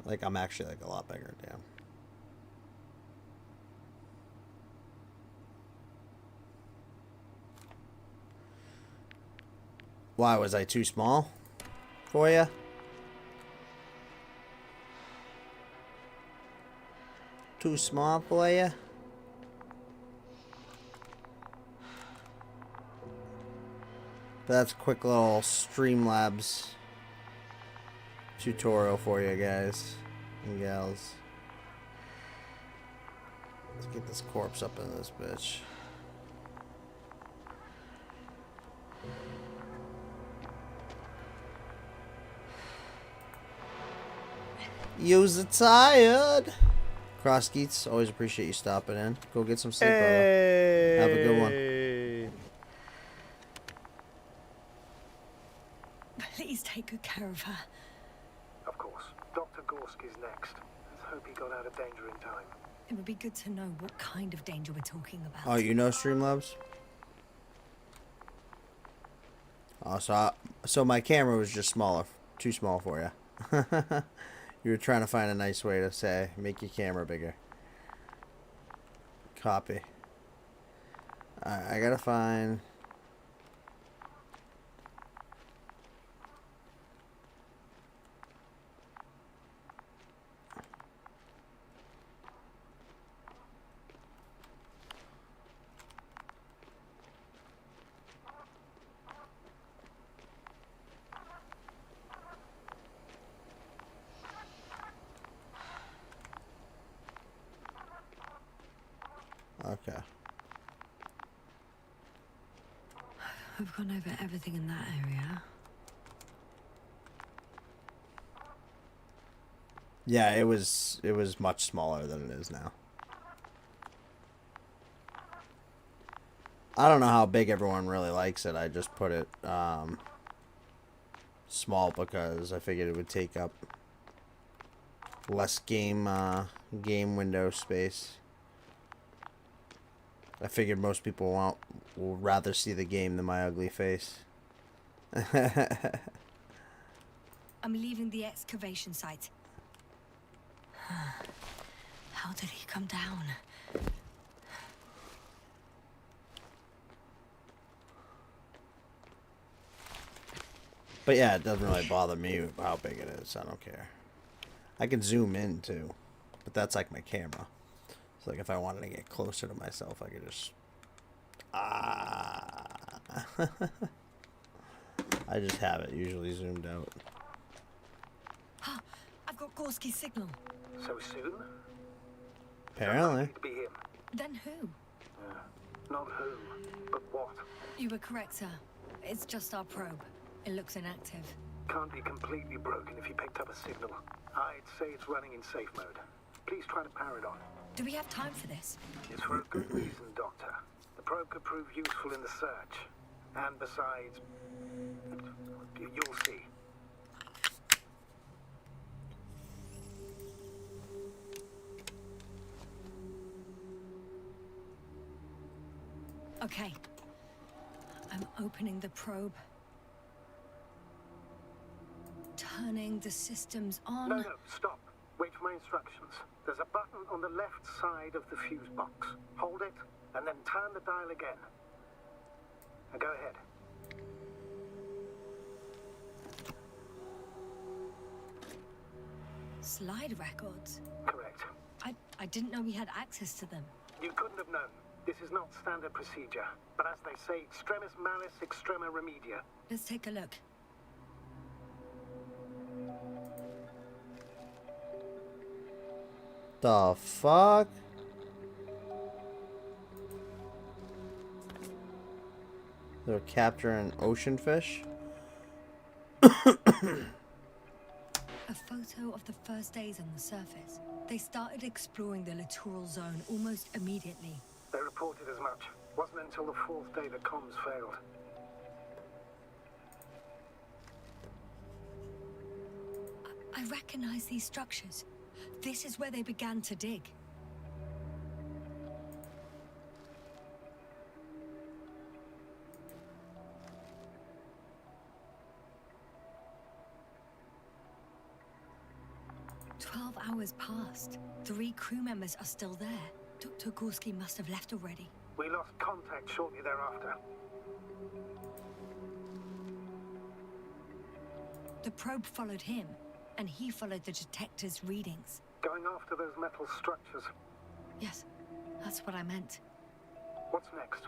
Like, I'm actually, like, a lot bigger, damn. Why, was I too small for you? Too small for you? But that's a quick little Streamlabs tutorial for you guys and gals. Let's get this corpse up in this bitch. You're tired. Cross Geets, always appreciate you stopping in. Go get some sleep, brother. Have a good one. Please take good care of her. Of course. Dr. Gorski's next. Let's hope he got out of danger in time. It would be good to know what kind of danger we're talking about. Oh, you know Streamlabs? Oh, so my camera was just smaller. Too small for you. You were trying to find a nice way to say, make your camera bigger. Copy. I gotta find... Okay. I've gone over everything in that area. Yeah, it was much smaller than it is now. I don't know how big everyone really likes it. I just put it small because I figured it would take up less game window space. I figured most people will rather see the game than my ugly face. I'm leaving the excavation site. How did he come down? But yeah, it doesn't really bother me how big it is. I don't care. I can zoom in too, but that's like my camera. It's like if I wanted to get closer to myself, I could just I just have it usually zoomed out. I've got Gorski's signal. So soon? Apparently. To be him. Then who? Not who, but what. You were correct, sir. It's just our probe. It looks inactive. Can't be completely broken if you picked up a signal. I'd say it's running in safe mode. Please try to power it on. Do we have time for this? It's for a good reason, Doctor. The probe could prove useful in the search. And besides, you'll see. Okay. I'm opening the probe. Turning the systems on. No, stop. Wait for my instructions. There's a button on the left side of the fuse box. Hold it, and then turn the dial again. Now go ahead. Slide records? Correct. I didn't know we had access to them. You couldn't have known. This is not standard procedure. But as they say, extremis malis, extrema remedia. Let's take a look. The fuck? They're capturing ocean fish? A photo of the first days on the surface. They started exploring the littoral zone almost immediately. They reported as much. Wasn't until the fourth day that comms failed. I recognize these structures. This is where they began to dig. Hours passed. 3 crew members are still there. Dr. Gorski must have left already. We lost contact shortly thereafter. The probe followed him, and he followed the detector's readings. Going after those metal structures. Yes, that's what I meant. What's next?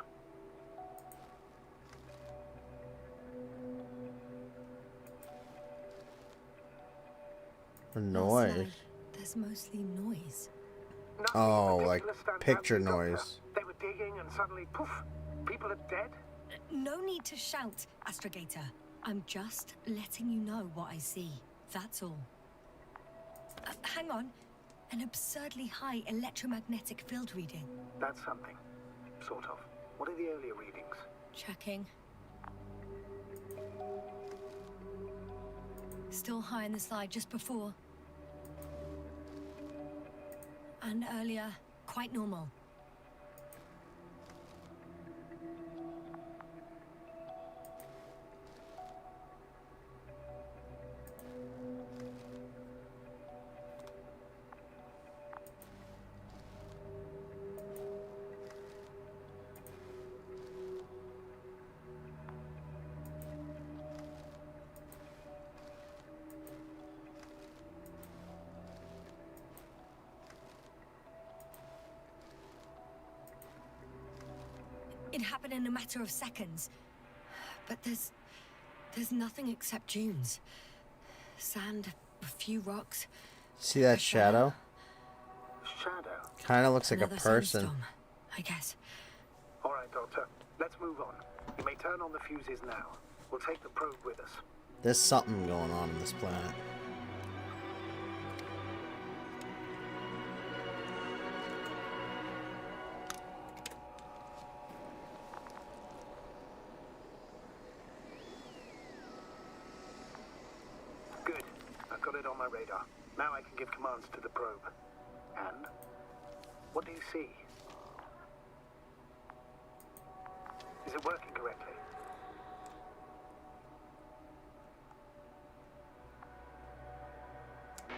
A noise. There's mostly noise. Oh, like picture noise. They were digging and suddenly, poof, people are dead? No need to shout, Astrogator. I'm just letting you know what I see. That's all. Hang on. An absurdly high electromagnetic field reading. That's something. Sort of. What are the earlier readings? Checking. Still high in the slide just before. And earlier, quite normal. It happened in a matter of seconds. But there's nothing except dunes. Sand, a few rocks. See that shadow? Shadow? Kind of looks like a Another person. sandstorm, I guess. All right, Doctor. Let's move on. You may turn on the fuses now. We'll take the probe with us. There's something going on this planet. got it on my radar. Now I can give commands to the probe. And? What do you see? Is it working correctly?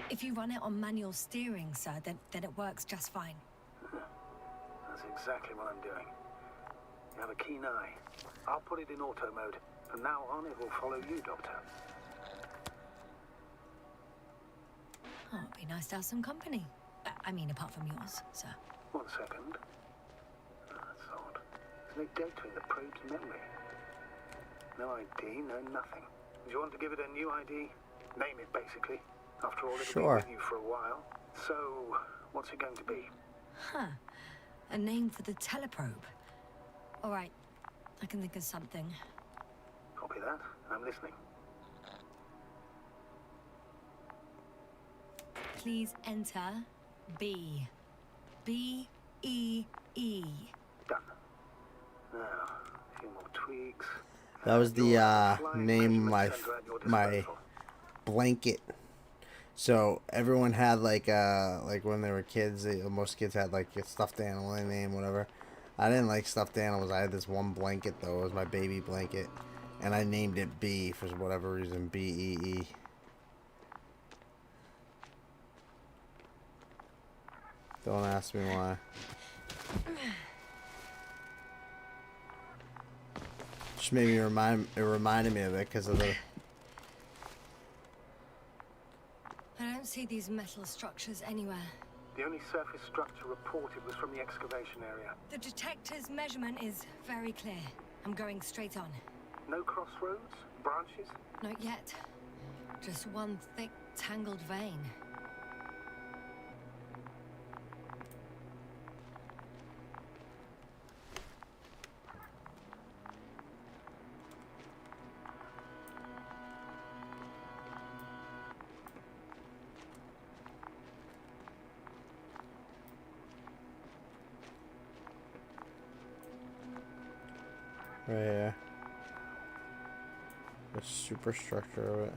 If you run it on manual steering, sir, then it works just fine. That's exactly what I'm doing. You have a keen eye. I'll put it in auto mode. From now on, it will follow you, Doctor. Oh, it'd be nice to have some company. I mean, apart from yours, sir. 1 second. That's odd. There's no data in the probe's memory. No ID, no nothing. Do you want to give it a new ID? Name it, basically. After all, it'll be with you for a while. So, what's it going to be? Huh. A name for the teleprobe. All right. I can think of something. Copy that. I'm listening. Please enter B. B-E-E. Done. Now, a few more tweaks. That was the name of my blanket. So everyone had like when they were kids, most kids had like a stuffed animal name, whatever. I didn't like stuffed animals. I had this one blanket though. It was my baby blanket, and I named it B for whatever reason. B-E-E. Don't ask me why. Just made me it reminded me of it because of the. I don't see these metal structures anywhere. The only surface structure reported was from the excavation area. The detector's measurement is very clear. I'm going straight on. No crossroads? Branches? Not yet. Just one thick, tangled vein. Right here. The superstructure of it.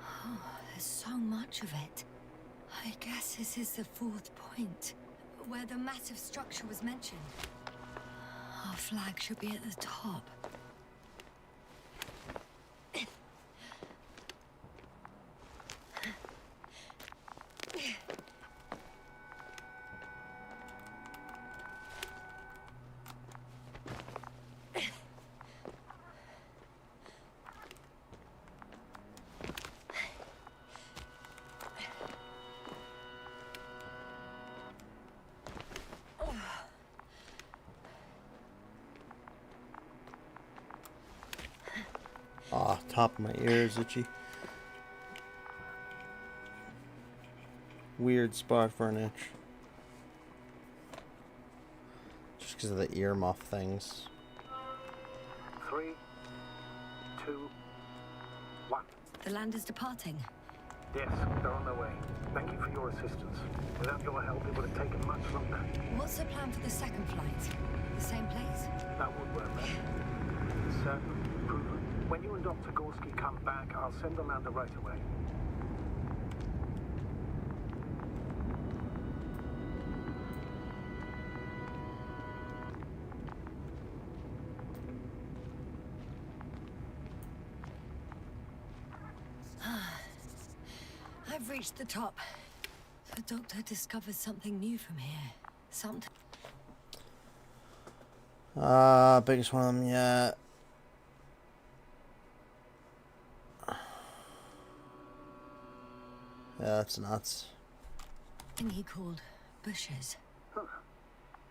Oh, there's so much of it. I guess this is the 4th point, where the massive structure was mentioned. Our flag should be at the top. Ah, top of my ear is itchy. Weird spot for an itch. Just because of the earmuff things. 3, 2, 1. The land is departing. Yes, they're on their way. Thank you for your assistance. Without your help, it would have taken much longer. What's the plan for the second flight? The same place? That would work better. Certain, proven. When you and Dr. Gorski come back, I'll send the lander right away. I've reached the top. The doctor discovered something new from here. Something. Biggest one of them yet. Yeah, that's nuts. Thing he called bushes. Huh.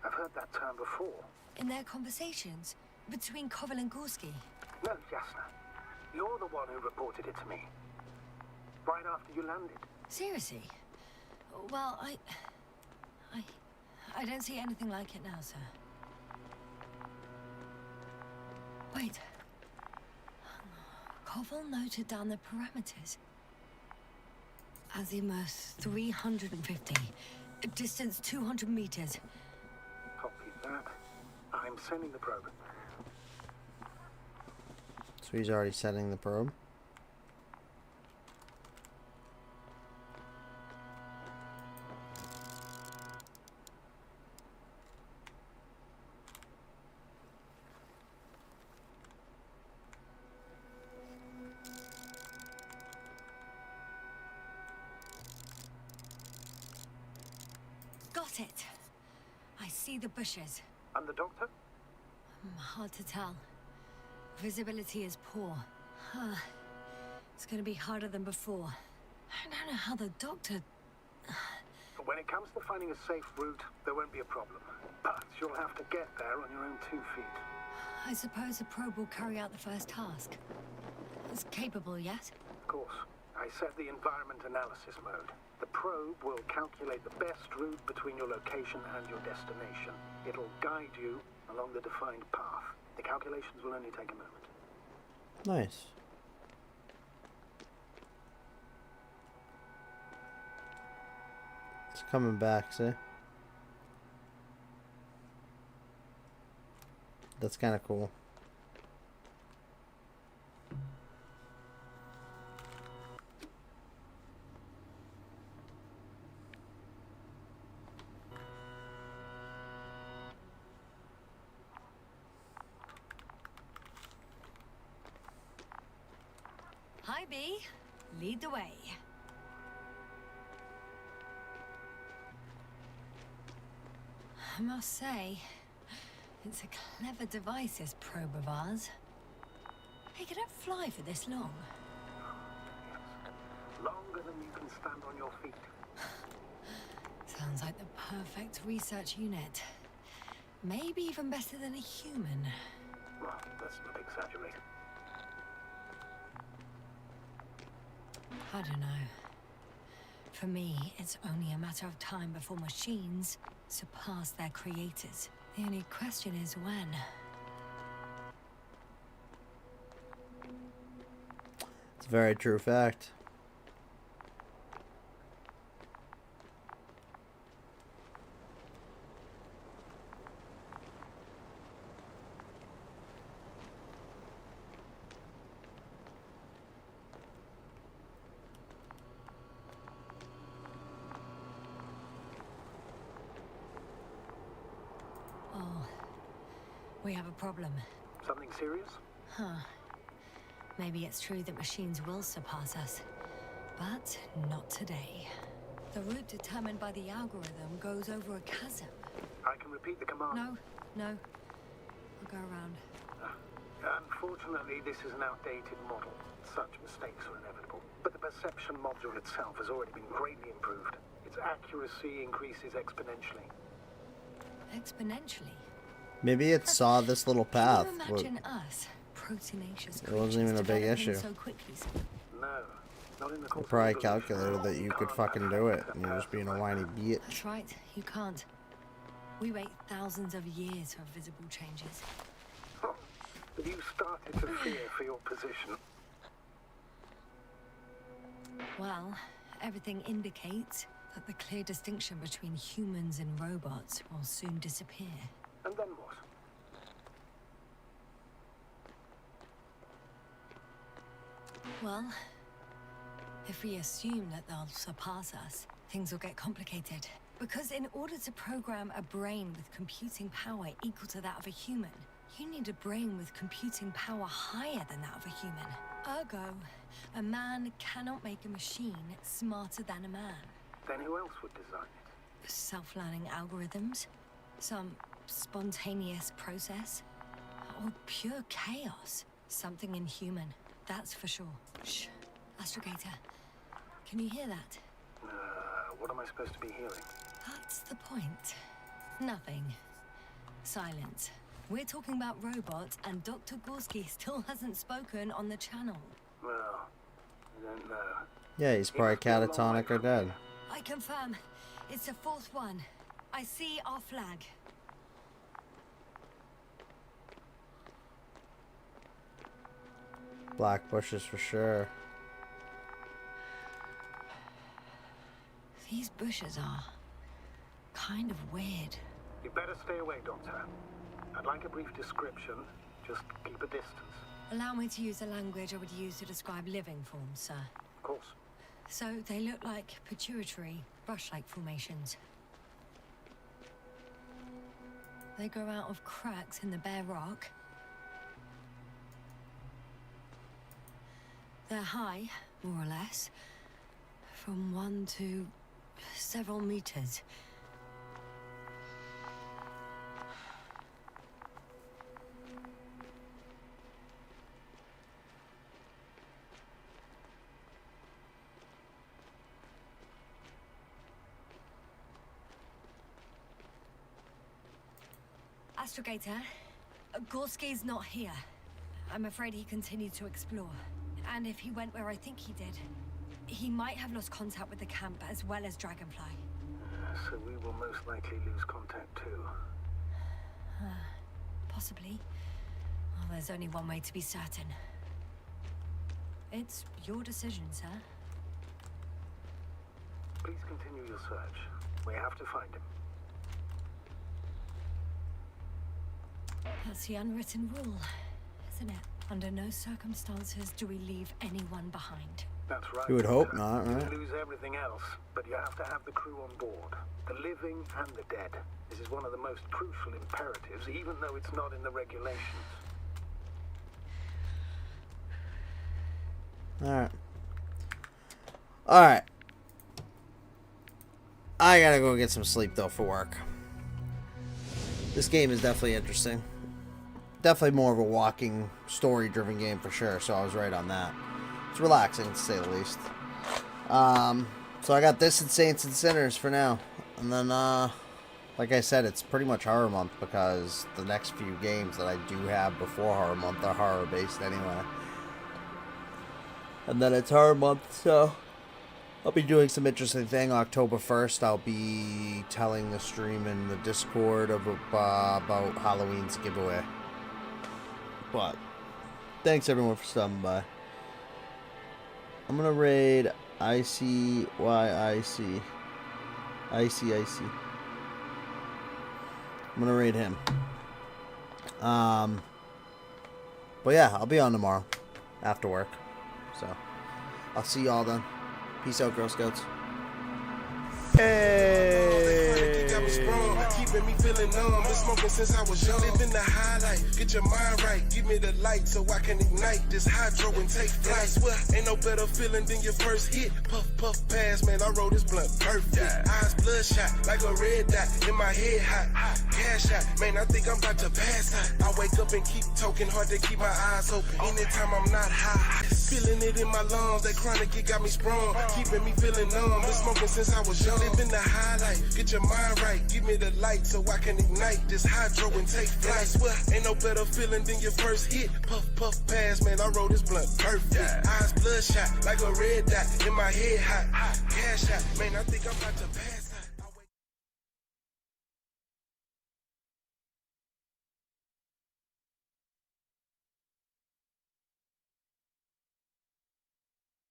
I've heard that term before. In their conversations between Koval and Gorski. No, Jasna. You're the one who reported it to me. Right after you landed. Seriously? Well, I don't see anything like it now, sir. Wait. Koval noted down the parameters. Azimuth 350. Distance 200 meters. Copy that. I'm sending the probe. So he's already setting the probe. Got it. I see the bushes. And the doctor? Hard to tell. Visibility is poor. It's gonna be harder than before. I don't know how the doctor... When it comes to finding a safe route, there won't be a problem. But you'll have to get there on your own 2 feet. I suppose the probe will carry out the first task. It's capable yet? Of course. I set the environment analysis mode. The probe will calculate the best route between your location and your destination. It'll guide you along the defined path. The calculations will only take a moment. Nice. It's coming back, see? That's kind of cool. Hi, B. Lead the way. I must say, it's a clever device, this probe of ours. Hey, could it fly for this long? Longer than you can stand on your feet. Sounds like the perfect research unit. Maybe even better than a human. Well, that's not exaggerated. I don't know. For me, it's only a matter of time before machines surpass their creators. The only question is when. It's a very true fact. Oh, we have a problem. Something serious? Huh. Maybe it's true that machines will surpass us, but not today. The route determined by the algorithm goes over a chasm. I can repeat the command. No. I'll go around. Unfortunately, this is an outdated model. Such mistakes are inevitable. But the perception module itself has already been greatly improved. Its accuracy increases exponentially. Exponentially? Maybe it saw this little path. Can you imagine us, proteinaceous It wasn't even a big creatures, issue. developing so quickly? No, not in the They course probably of evolution. calculated that you could fucking do it, and you're just being a whiny bitch. That's right, you can't. We wait thousands of years for visible changes. Have you started to fear for your position? Well, everything indicates that the clear distinction between humans and robots will soon disappear. And then what? Well, if we assume that they'll surpass us, things will get complicated. Because in order to program a brain with computing power equal to that of a human, you need a brain with computing power higher than that of a human. Ergo, a man cannot make a machine smarter than a man. Then who else would design it? Self-learning algorithms? Some spontaneous process? Or pure chaos? Something inhuman, that's for sure. Shh. Astrogator, can you hear that? What am I supposed to be hearing? That's the point. Nothing. Silence. We're talking about robots, and Dr. Gorski still hasn't spoken on the channel. Well, I don't know. Yeah, he's probably catatonic or dead. I confirm. It's the fourth one. I see our flag. Black bushes for sure. These bushes are kind of weird. You better stay away, Doctor. I'd like a brief description. Just keep a distance. Allow me to use the language I would use to describe living forms, sir. Of course. So they look like pituitary, brush-like formations. They grow out of cracks in the bare rock. They're high, more or less, from 1 to several meters. Astrogator, Gorski's not here. I'm afraid he continued to explore. And if he went where I think he did, he might have lost contact with the camp as well as Dragonfly. So we will most likely lose contact too. Possibly. Well, there's only one way to be certain. It's your decision, sir. Please continue your search. We have to find him. That's the unwritten rule, isn't it? Under no circumstances do we leave anyone behind. That's right. You would hope not, right? You lose everything else, but you have to have the crew on board. The living and the dead. This is one of the most crucial imperatives, even though it's not in the regulations. Alright. Alright. I gotta go get some sleep, though, for work. This game is definitely interesting. Definitely more of a walking, story-driven game for sure, so I was right on that. It's relaxing, to say the least. So I got this and Saints and Sinners for now. And then, like I said, it's pretty much horror month because the next few games that I do have before horror month are horror-based anyway. And then it's horror month, so I'll be doing some interesting thing. October 1st, I'll be telling the stream in the Discord about Halloween's giveaway. But thanks everyone for stopping by. I'm gonna raid ICYIC. ICIC. I'm gonna raid him. But yeah, I'll be on tomorrow after work. So I'll see y'all then. Peace out, Girl Scouts. Hey! Keeping me feeling numb. Been smoking since I was young. Living the high life. Get your mind right. Give me the light so I can ignite this hydro and take flight. I swear, ain't no better feeling than your first hit. Puff, puff, pass, man. I roll this blunt perfect. Eyes bloodshot like a red dot. In my head hot. Cash out, man. I think I'm about to pass out. I wake up and keep talking hard to keep my eyes open. Anytime I'm not high. Feeling it in my lungs. That chronic, it got me sprung. Keeping me feeling numb. Been smoking since I was young. Living the high life. Get your mind right. Give me the light so I can ignite this hydro and take flight. I swear, ain't no better feeling than your first hit. Puff, puff, pass, man. I roll this blunt perfect. Eyes bloodshot like a red dot. In my head hot. Cash out, man. I think I'm about to pass.